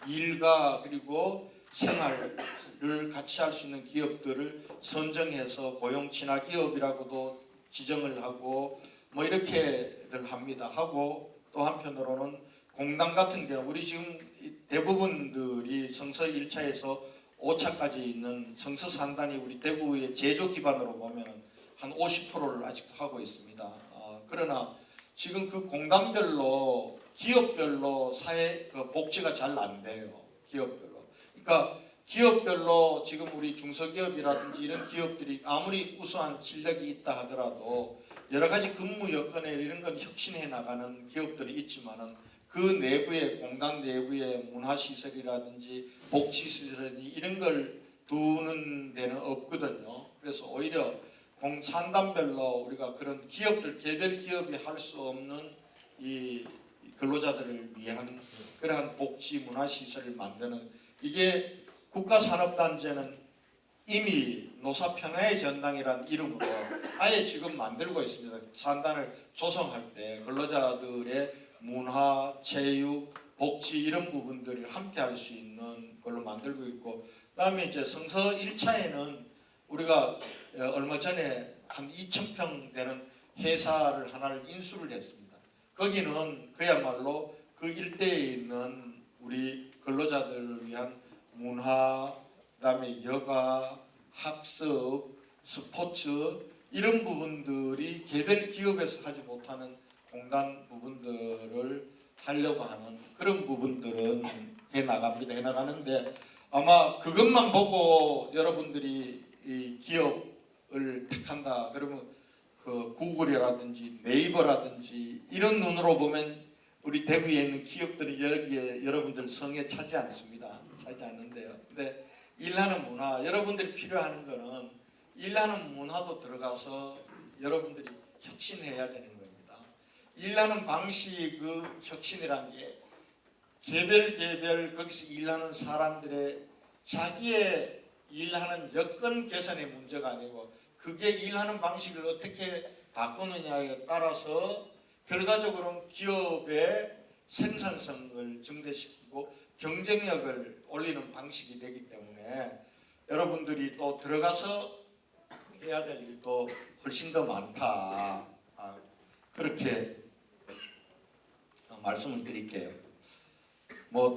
S1: 일과 그리고 생활을 같이 할 수 있는 기업들을 선정해서 고용 친화 기업이라고도 지정을 하고 뭐 이렇게들 합니다. 하고 또 한편으로는 공단 같은 경우 우리 지금 대부분들이 성서 1차에서 5차까지 있는 성서 산단이 우리 대구의 제조 기반으로 보면 한 50%를 아직도 하고 있습니다. 그러나 지금 그 공단별로 기업별로 사회 복지가 잘 안 돼요. 기업별로. 그러니까 기업별로 지금 우리 중소기업이라든지 이런 기업들이 아무리 우수한 실력이 있다 하더라도 여러 가지 근무 여건에 이런 건 혁신해 나가는 기업들이 있지만은 그 내부에 공단 내부에 문화시설이라든지 복지시설이라든지 이런 걸 두는 데는 없거든요. 그래서 오히려 산단별로 우리가 그런 기업들 개별 기업이 할 수 없는 이 근로자들을 위한 그러한 복지 문화시설을 만드는 이게 국가산업단체는 이미 노사평화의 전당이라는 이름으로 아예 지금 만들고 있습니다. 산단을 조성할 때 근로자들의 문화, 체육, 복지 이런 부분들을 함께 할 수 있는 걸로 만들고 있고 그다음에 이제 성서 1차에는 우리가 얼마 전에 한 2,000평 되는 회사를 하나를 인수를 했습니다. 거기는 그야말로 그 일대에 있는 우리 근로자들을 위한 문화, 그다음에 여가, 학습, 스포츠 이런 부분들이 개별 기업에서 하지 못하는 공단 부분들을 하려고 하는 그런 부분들은 해 나가는데 아마 그것만 보고 여러분들이 이 기업을 택한다 그러면 그 구글이라든지 네이버라든지 이런 눈으로 보면 우리 대구에 있는 기업들이 여기에 여러분들 성에 차지 않습니다. 차지 않는데요. 근데 일하는 문화, 여러분들이 필요한 거는 일하는 문화도 들어가서 여러분들이 혁신해야 되는 겁니다. 일하는 방식 그 혁신이란 게 개별 거기서 일하는 사람들의 자기의 일하는 여건 개선의 문제가 아니고 그게 일하는 방식을 어떻게 바꾸느냐에 따라서 결과적으로는 기업의 생산성을 증대시키고 경쟁력을 올리는 방식이 되기 때문에 여러분들이 또 들어가서 해야 될 일도 훨씬 더 많다. 그렇게 말씀을 드릴게요. 뭐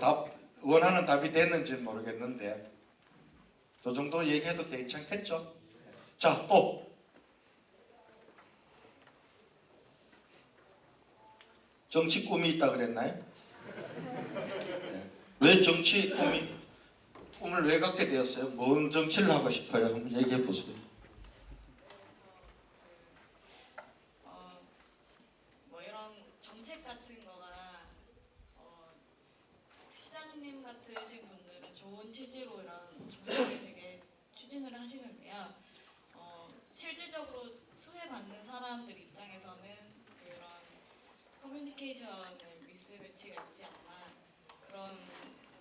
S1: 원하는 답이 됐는지는 모르겠는데 저 정도 얘기해도 괜찮겠죠? 자, 또 정치 꿈이 있다 그랬나요? 네. 왜 정치 꿈을 왜 갖게 되었어요? 뭔 정치를 하고 싶어요? 한번 얘기해 보세요.
S4: 뭐 이런 정책 같은 거가 시장님 같으신 분들은 좋은 취지로 이런 정책을 되게 추진을 하시는데요. 실질적으로 수혜받는 사람들 입장에서는 그런 커뮤니케이션의 미스매치가 있지 않나 그런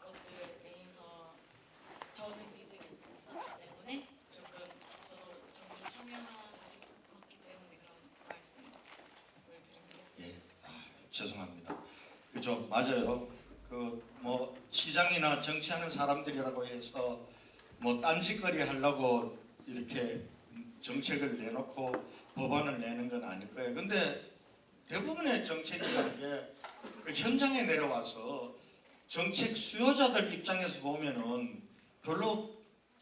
S4: 것들에 대해서 저는 니즈가 있었기 때문에 조금 저도 정치 참여하고 싶었기 때문에 그런 말씀을 드립니다.
S1: 예, 죄송합니다. 그죠, 맞아요. 그 뭐 시장이나 정치하는 사람들이라고 해서 뭐 딴짓거리 하려고 이렇게 정책을 내놓고 법안을 내는 건 아닐 거예요. 근데 대부분의 정책이라는 게 그 현장에 내려와서 정책 수요자들 입장에서 보면은 별로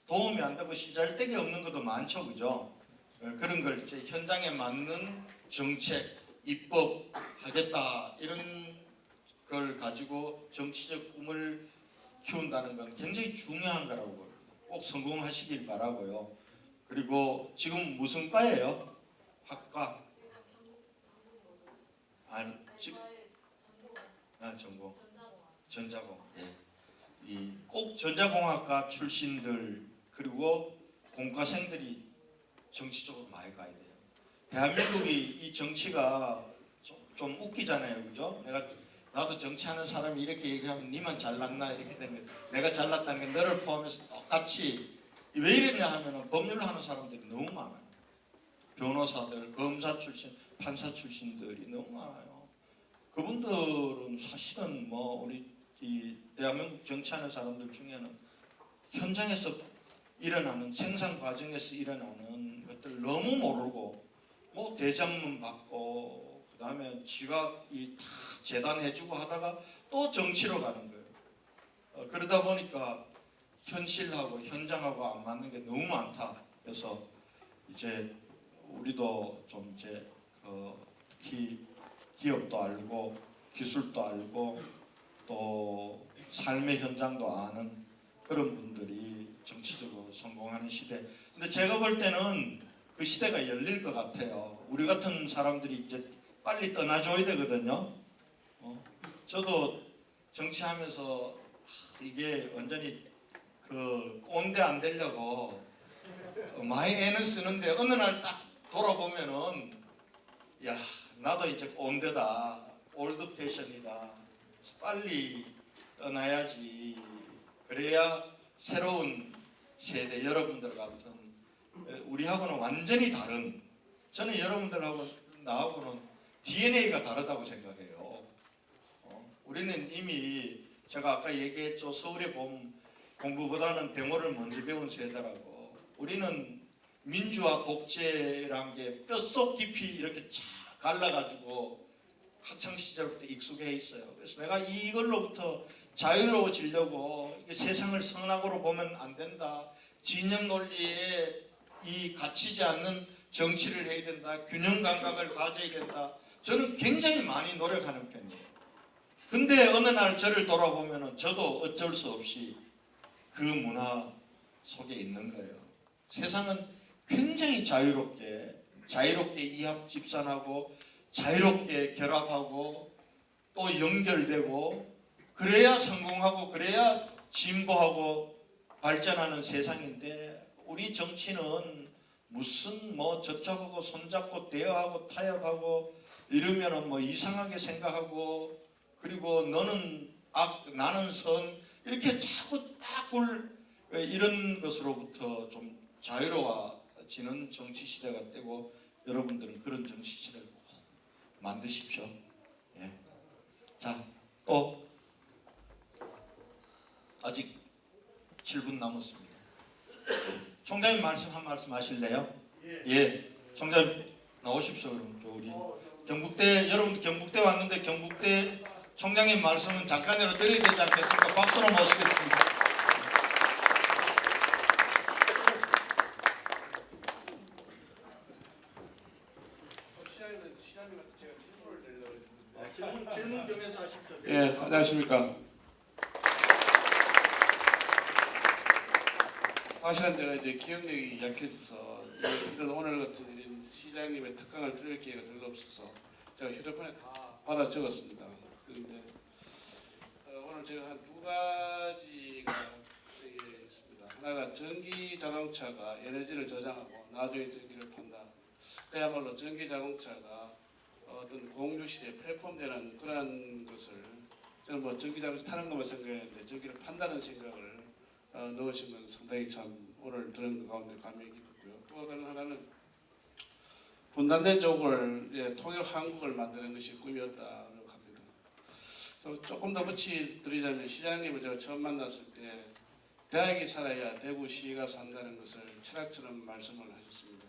S1: 도움이 안 되고 시잘데기 없는 것도 많죠, 그죠? 그런 걸 이제 현장에 맞는 정책, 입법 하겠다 이런 걸 가지고 정치적 꿈을 키운다는 건 굉장히 중요한 거라고 봅니다. 꼭 성공하시길 바라고요. 그리고 지금 무슨 과예요? 학과? 아니, 전공. 전자공. 예. 꼭 전자공학과 출신들 그리고 공과생들이 정치 쪽으로 많이 가야 돼요. 대한민국이 이 정치가 좀 웃기잖아요, 그죠? 나도 정치하는 사람이 이렇게 얘기하면 니만 잘났나 이렇게 되면 내가 잘났다는 게 너를 포함해서 똑같이 왜 이러냐 하면은 법률을 하는 사람들이 너무 많아요. 변호사들, 검사 출신, 판사 출신들이 너무 많아요. 그분들은 사실은 뭐 우리 이 대한민국 정치하는 사람들 중에는 현장에서 일어나는 생산 과정에서 일어나는 것들 너무 모르고 뭐 대장문 받고 그다음에 지가 다 재단해주고 하다가 또 정치로 가는 거예요. 그러다 보니까 현실하고 현장하고 안 맞는 게 너무 많다. 그래서 이제 우리도 좀 이제 특히 기업도 알고 기술도 알고 또 삶의 현장도 아는 그런 분들이 정치적으로 성공하는 시대. 근데 제가 볼 때는 그 시대가 열릴 것 같아요. 우리 같은 사람들이 이제 빨리 떠나줘야 되거든요. 저도 정치하면서 이게 완전히 그 꼰대 안 되려고 많이 애는 쓰는데 어느 날 딱 돌아보면은 야 나도 이제 꼰대다, 올드 패션이다. 빨리 떠나야지. 그래야 새로운 세대 여러분들 같은 우리하고는 완전히 다른 저는 여러분들하고 나하고는 DNA가 다르다고 생각해요. 우리는 이미 제가 아까 얘기했죠. 서울에 봄 공부보다는 데모를 먼저 배운 세대라고. 우리는 민주화 독재란 게 뼛속 깊이 이렇게 쫙 갈라가지고 학창 시절부터 익숙해 있어요. 그래서 내가 이걸로부터 자유로워지려고 이게 세상을 선악으로 보면 안 된다. 진영 논리에 이 갇히지 않는 정치를 해야 된다. 균형 감각을 가져야 된다. 저는 굉장히 많이 노력하는 편이에요. 근데 어느 날 저를 돌아보면은 저도 어쩔 수 없이 그 문화 속에 있는 거예요. 세상은 굉장히 자유롭게 이합 집산하고 자유롭게 결합하고 또 연결되고 그래야 성공하고 그래야 진보하고 발전하는 세상인데 우리 정치는 무슨 뭐 접촉하고 손잡고 대화하고 타협하고 이러면은 뭐 이상하게 생각하고 그리고 너는 악 나는 선 이렇게 자꾸 딱 이런 것으로부터 좀 자유로워지는 정치 시대가 되고 여러분들은 그런 정치 시대를 꼭 만드십시오. 예. 자, 또 아직 7분 남았습니다. 총장님 한 말씀 하실래요? 예. 총장님 나오십시오. 그럼 또 우리 경북대 여러분들 경북대 왔는데 경북대 총장님 말씀은 잠깐이라도 드려야 되지 않겠습니까? 박수로 모시겠습니다.
S3: 시장님한테 제가 질문을 드리려고 했는데
S1: 질문 겸해서 하십시오.
S3: 예, 안녕하십니까. 사실은 제가 이제 기억력이 약해져서 이런 오늘 같은 이런 시장님의 특강을 들을 기회가 별로 없어서 제가 휴대폰에 다 받아 적었습니다. 그런데 오늘 제가 한 두 가지가 있습니다. 하나가 전기 자동차가 에너지를 저장하고 나중에 전기를 판다. 그야말로 전기 자동차가 어떤 공유 시대 플랫폼되는 그런 것을 저는 뭐 전기 자동차 타는 것만 생각했는데 전기를 판다는 생각을 넣으신 건 상당히 참 오늘 들은 가운데 감명이 깊었고요. 또 다른 하나는 분단된 조국을 통일 한국을 만드는 것이 꿈이었다고 합니다. 조금 더 붙여드리자면 시장님을 제가 처음 만났을 때 대학이 살아야 대구시가 산다는 것을 철학처럼 말씀을 하셨습니다.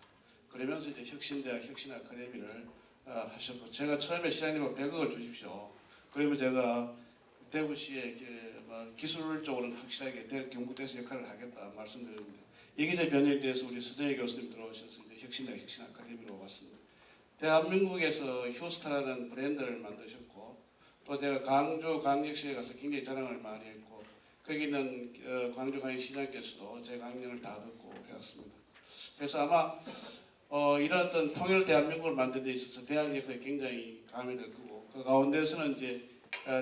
S3: 그러면서 이제 혁신대학 혁신아카데미를 하셨고 제가 처음에 시장님은 100억을 주십시오. 그러면 제가 대구시의 기술적으로는 확실하게 경북대에서 역할을 하겠다 말씀드렸는데 이게 이제 변형돼서 우리 서정희 교수님 들어오셔서 이제 혁신대학 혁신아카데미로 왔습니다. 대한민국에서 휴스타라는 브랜드를 만드셨고 또 제가 광역시에 가서 굉장히 자랑을 많이 했고 거기 있는 광주광역시장께서도 제 강연을 다 듣고 배웠습니다. 그래서 아마 이런 어떤 통일 대한민국을 만드는 데 있어서 대학 역할이 굉장히 감이 될 거고 그 가운데서는 이제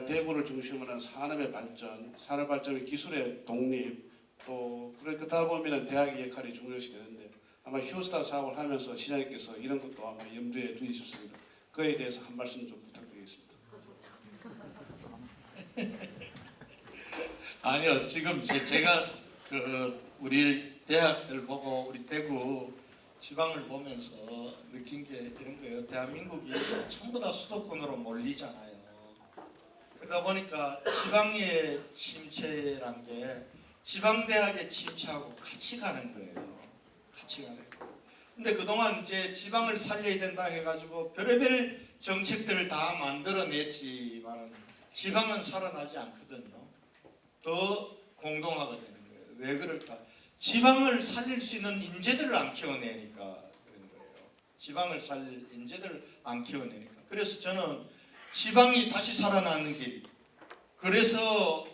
S3: 대구를 중심으로 한 산업의 발전, 산업 발전의 기술의 독립 또 그러다 보면은 대학의 역할이 중요시 되는데 아마 휴스타 사업을 하면서 시장님께서 이런 것도 아마 염두에 두셨습니다. 그에 대해서 한 말씀 좀 부탁드리겠습니다.
S1: 아니요, 지금 제가 우리 대학들 보고 우리 대구 지방을 보면서 느낀 게 이런 거예요. 대한민국이 전부 다 수도권으로 몰리잖아요. 그러다 보니까 지방의 침체란 게 지방대학의 침체하고 같이 가는 거예요. 같이 가는 거예요. 근데 그동안 이제 지방을 살려야 된다 해가지고 별의별 정책들을 다 만들어냈지만 지방은 살아나지 않거든요. 더 공동화가 되는 거예요. 왜 그럴까? 지방을 살릴 수 있는 인재들을 안 키워내니까 그런 거예요. 지방을 살릴 인재들을 안 키워내니까. 그래서 저는 지방이 다시 살아나는 길. 그래서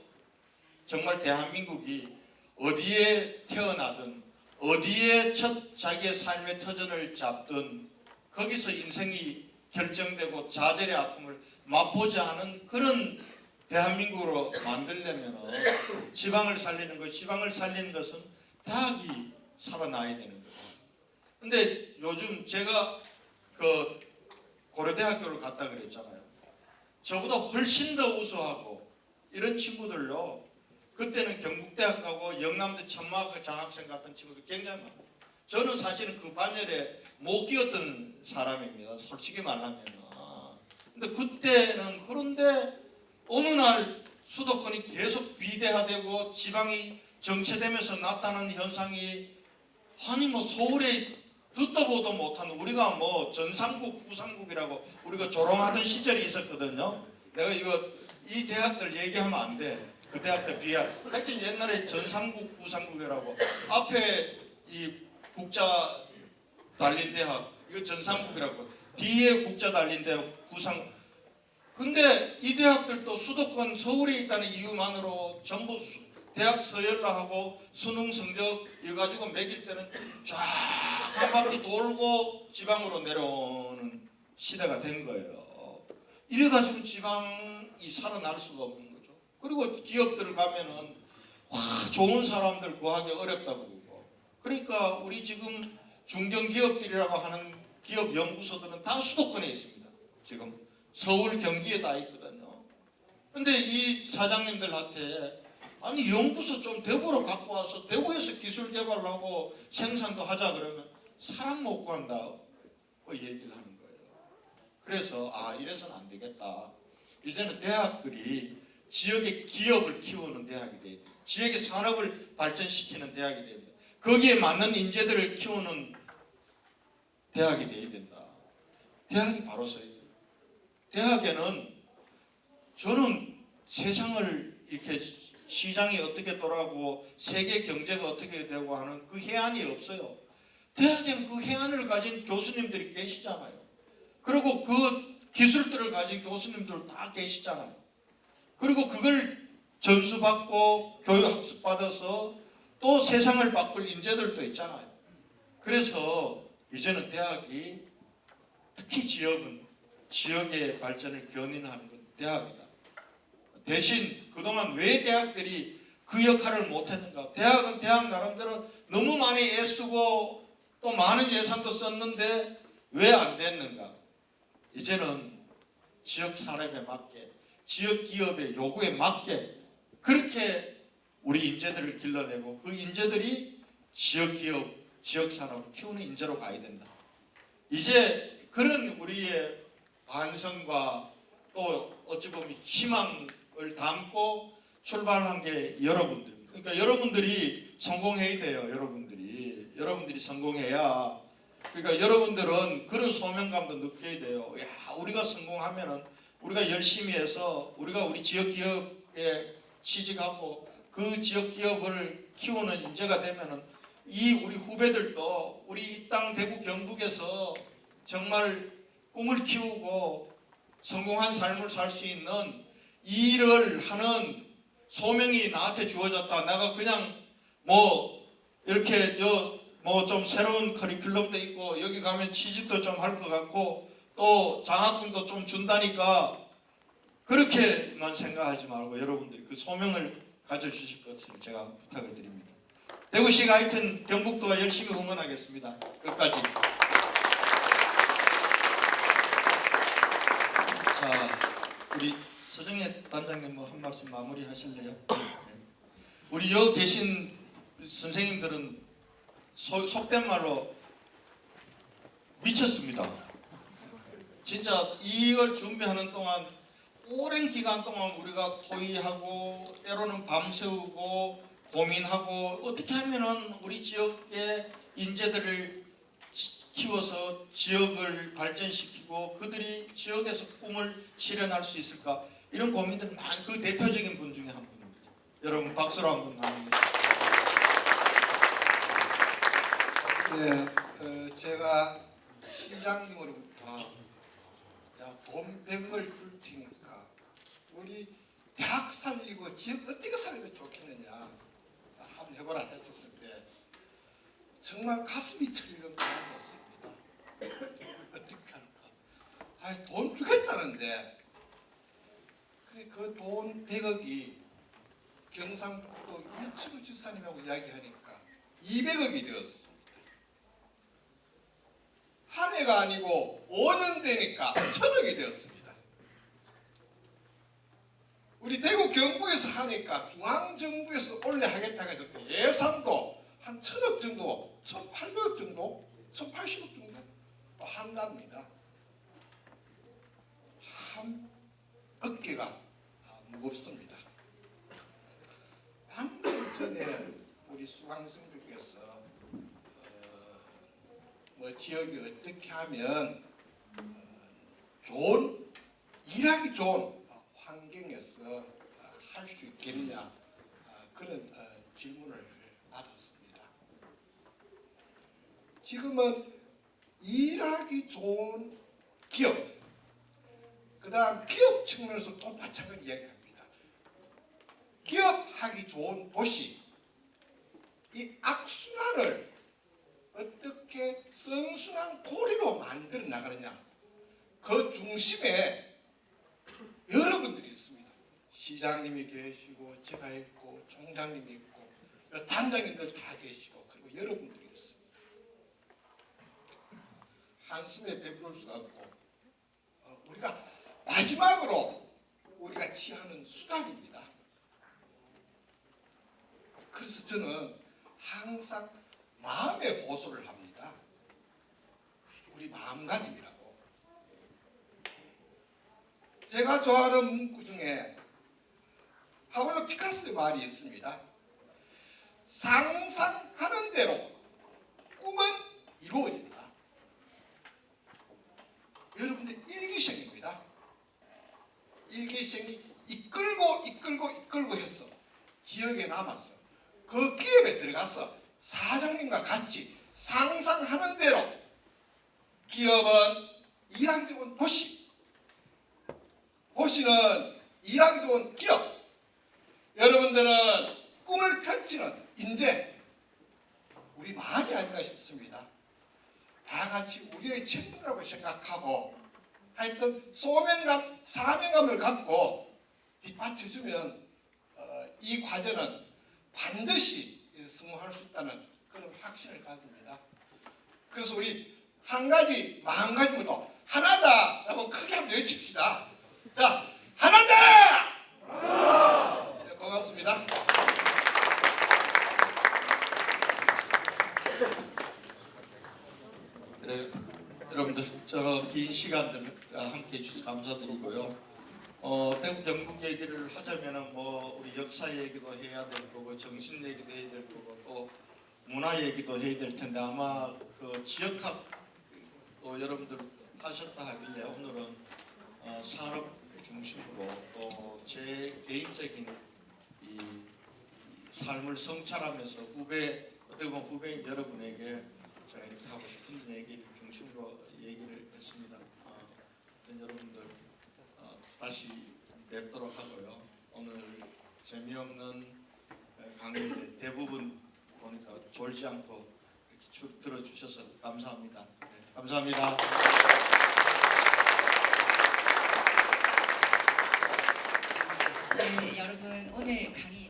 S1: 정말 대한민국이 어디에 태어나든 어디에 첫 자기의 삶의 터전을 잡든 거기서 인생이 결정되고 좌절의 아픔을 맛보지 않은 그런 대한민국으로 만들려면 지방을 살리는 것, 지방을 살리는 것은 대학이 살아나야 되는 거예요. 근데 요즘 제가 고려대학교를 갔다 그랬잖아요. 저보다 훨씬 더 우수하고 이런 친구들로 그때는 경북대학 가고 영남대 천마학 장학생 같은 친구들 굉장히 많아요. 저는 사실은 그 반열에 못 끼었던 사람입니다. 솔직히 말하면. 근데 그때는 그런데 어느 날 수도권이 계속 비대화되고 지방이 정체되면서 나타나는 현상이 아니 뭐 서울에 듣도 보도 못하는 우리가 뭐 전삼국 후삼국이라고 우리가 조롱하던 시절이 있었거든요. 내가 이 대학들 얘기하면 안 돼. 그 대학들 비하. 하여튼 옛날에 전삼국 후삼국이라고 앞에 이 국자 달린 대학 이거 전삼국이라고 뒤에 국자 달린 대학 후삼. 근데 이 대학들도 수도권 서울에 있다는 이유만으로 전부 대학 서열화하고 수능 성적 이가지고 매길 때는 쫙 한 바퀴 돌고 지방으로 내려오는 시대가 된 거예요. 이래가지고 지방이 살아날 수가 없는 거죠. 그리고 기업들 가면은 와 좋은 사람들 구하기 어렵다고 그러고. 그러니까 우리 지금 중견기업들이라고 하는 기업 연구소들은 다 수도권에 있습니다. 지금 서울 경기에 다 있거든요. 근데 이 사장님들한테 아니 연구소 좀 대구로 갖고 와서 대구에서 기술 개발을 하고 생산도 하자 그러면 사람 못 구한다고 얘기를 하는 거예요. 그래서 이래서는 안 되겠다. 이제는 대학들이 지역의 기업을 키우는 대학이 돼야 돼요. 지역의 산업을 발전시키는 대학이 돼야 됩니다. 거기에 맞는 인재들을 키우는 대학이 돼야 된다. 대학이 바로 서야 돼요. 대학에는 저는 세상을 이렇게 시장이 어떻게 돌아가고 세계 경제가 어떻게 되고 하는 그 해안이 없어요. 대학에는 그 해안을 가진 교수님들이 계시잖아요. 그리고 그 기술들을 가진 교수님들 다 계시잖아요. 그리고 그걸 전수받고 교육학습 받아서 또 세상을 바꿀 인재들도 있잖아요. 그래서 이제는 대학이 특히 지역은 지역의 발전을 견인하는 건 대학이다. 대신 그동안 왜 대학들이 그 역할을 못했는가? 대학은 대학 나름대로 너무 많이 애쓰고 또 많은 예산도 썼는데 왜 안 됐는가? 이제는 지역 산업에 맞게 지역 기업의 요구에 맞게 그렇게 우리 인재들을 길러내고 그 인재들이 지역 기업, 지역 산업을 키우는 인재로 가야 된다. 이제 그런 우리의 반성과 또 어찌 보면 희망을 담고 출발한 게 여러분들입니다. 그러니까 여러분들이 성공해야 돼요. 여러분들이 성공해야. 그러니까 여러분들은 그런 소명감도 느껴야 돼요. 야, 우리가 성공하면은 우리가 열심히 해서 우리가 우리 지역 기업에 취직하고 그 지역 기업을 키우는 인재가 되면은 이 우리 후배들도 우리 이 땅 대구 경북에서 정말 꿈을 키우고 성공한 삶을 살 수 있는 이 일을 하는 소명이 나한테 주어졌다. 내가 그냥 뭐 이렇게 뭐 좀 새로운 커리큘럼도 있고 여기 가면 취직도 좀 할 것 같고 또 장학금도 좀 준다니까 그렇게만 생각하지 말고 여러분들이 그 소명을 가져주실 것을 제가 부탁을 드립니다. 대구시가 하여튼 경북도가 열심히 응원하겠습니다. 끝까지. 자, 우리 서정혜 단장님 뭐 한 말씀 마무리 하실래요? 네. 우리 여기 계신 선생님들은 속된 말로 미쳤습니다. 진짜 이걸 준비하는 동안 오랜 기간 동안 우리가 토의하고 때로는 밤새우고 고민하고 어떻게 하면은 우리 지역의 인재들을 키워서 지역을 발전시키고 그들이 지역에서 꿈을 실현할 수 있을까 이런 고민들을 많이 그 대표적인 분 중에 한 분입니다. 여러분 박수로 한번 나눕니다.
S6: 네, 제가 시장님으로부터 돈 100을 줄 테니까 우리 대학 살리고 지역 어떻게 살리면 좋겠느냐 한번 해보라 했었을 때 정말 가슴이 철렁 떨렸습니다. 어떻게 할까? 돈 주겠다는데 그 돈 100억이 경상북도 이철우 지사님하고 이야기하니까 200억이 되었습니다. 한 해가 아니고 5년 되니까 1000억이 되었습니다. 우리 대구 경북에서 하니까 중앙정부에서 원래 하겠다고 해서 예산도 한 1000억 정도, 1800억 정도, 1080억 정도 한답니다. 참 어깨가 무겁습니다. 방금 전에 우리 수강생들께서 지역이 어떻게 하면 좋은 일하기 좋은 환경에서 할 수 있겠느냐 그런 질문을 받았습니다. 지금은 일하기 좋은 기업, 그 다음 기업 측면에서 또 마찬가지 이야기합니다. 기업하기 좋은 도시, 이 악순환을 어떻게 선순환 고리로 만들어 나가느냐, 그 중심에 여러분들이 있습니다. 시장님이 계시고 제가 있고 총장님이 있고 단장님들 다 계시고 그리고 여러분들이 있습니다. 한숨에 배부를 수가 없고 우리가 마지막으로 우리가 취하는 수단입니다. 그래서 저는 항상 마음의 호소를 합니다. 우리 마음가짐이라고. 제가 좋아하는 문구 중에 파블로 피카소의 말이 있습니다. 상상하는 대로 꿈은 이루어진다. 여러분들 일기생입니다. 일기생이 이끌고 해서 지역에 남았어. 그 기업에 들어가서 사장님과 같이 상상하는 대로 기업은 일하기 좋은 도시, 도시는 일하기 좋은 기업, 여러분들은 꿈을 펼치는 인재, 우리 마음이 아닌가 싶습니다. 다 같이 우리의 책임이라고 생각하고 하여튼 소명감, 사명감을 갖고 뒷받쳐주면 이 과제는 반드시 성공할 수 있다는 그런 확신을 가집니다. 그래서 우리 한 가지 마음가짐으로 하나다라고 크게 한번 외칩시다. 자, 하나다! 네, 고맙습니다.
S1: 그래, 여러분들 저 긴 시간 함께 해주셔서 감사드리고요. 대구 경북 얘기를 하자면은 뭐 우리 역사 얘기도 해야 될 거고 정신 얘기도 해야 될 거고 또 문화 얘기도 해야 될 텐데 아마 그 지역학 또 여러분들 하셨다 하길래 오늘은 산업 중심으로 또 제 개인적인 이 삶을 성찰하면서 어떻게 보면 후배인 여러분에게 제가 이렇게 하고 싶은 얘기를 중심으로 얘기를 했습니다. 여러분들 다시 뵙도록 하고요. 오늘 재미없는 강의인데 대부분 보니까 졸지 않고 이렇게 쭉 들어주셔서 감사합니다. 네, 감사합니다.
S4: 네, 여러분 오늘 강의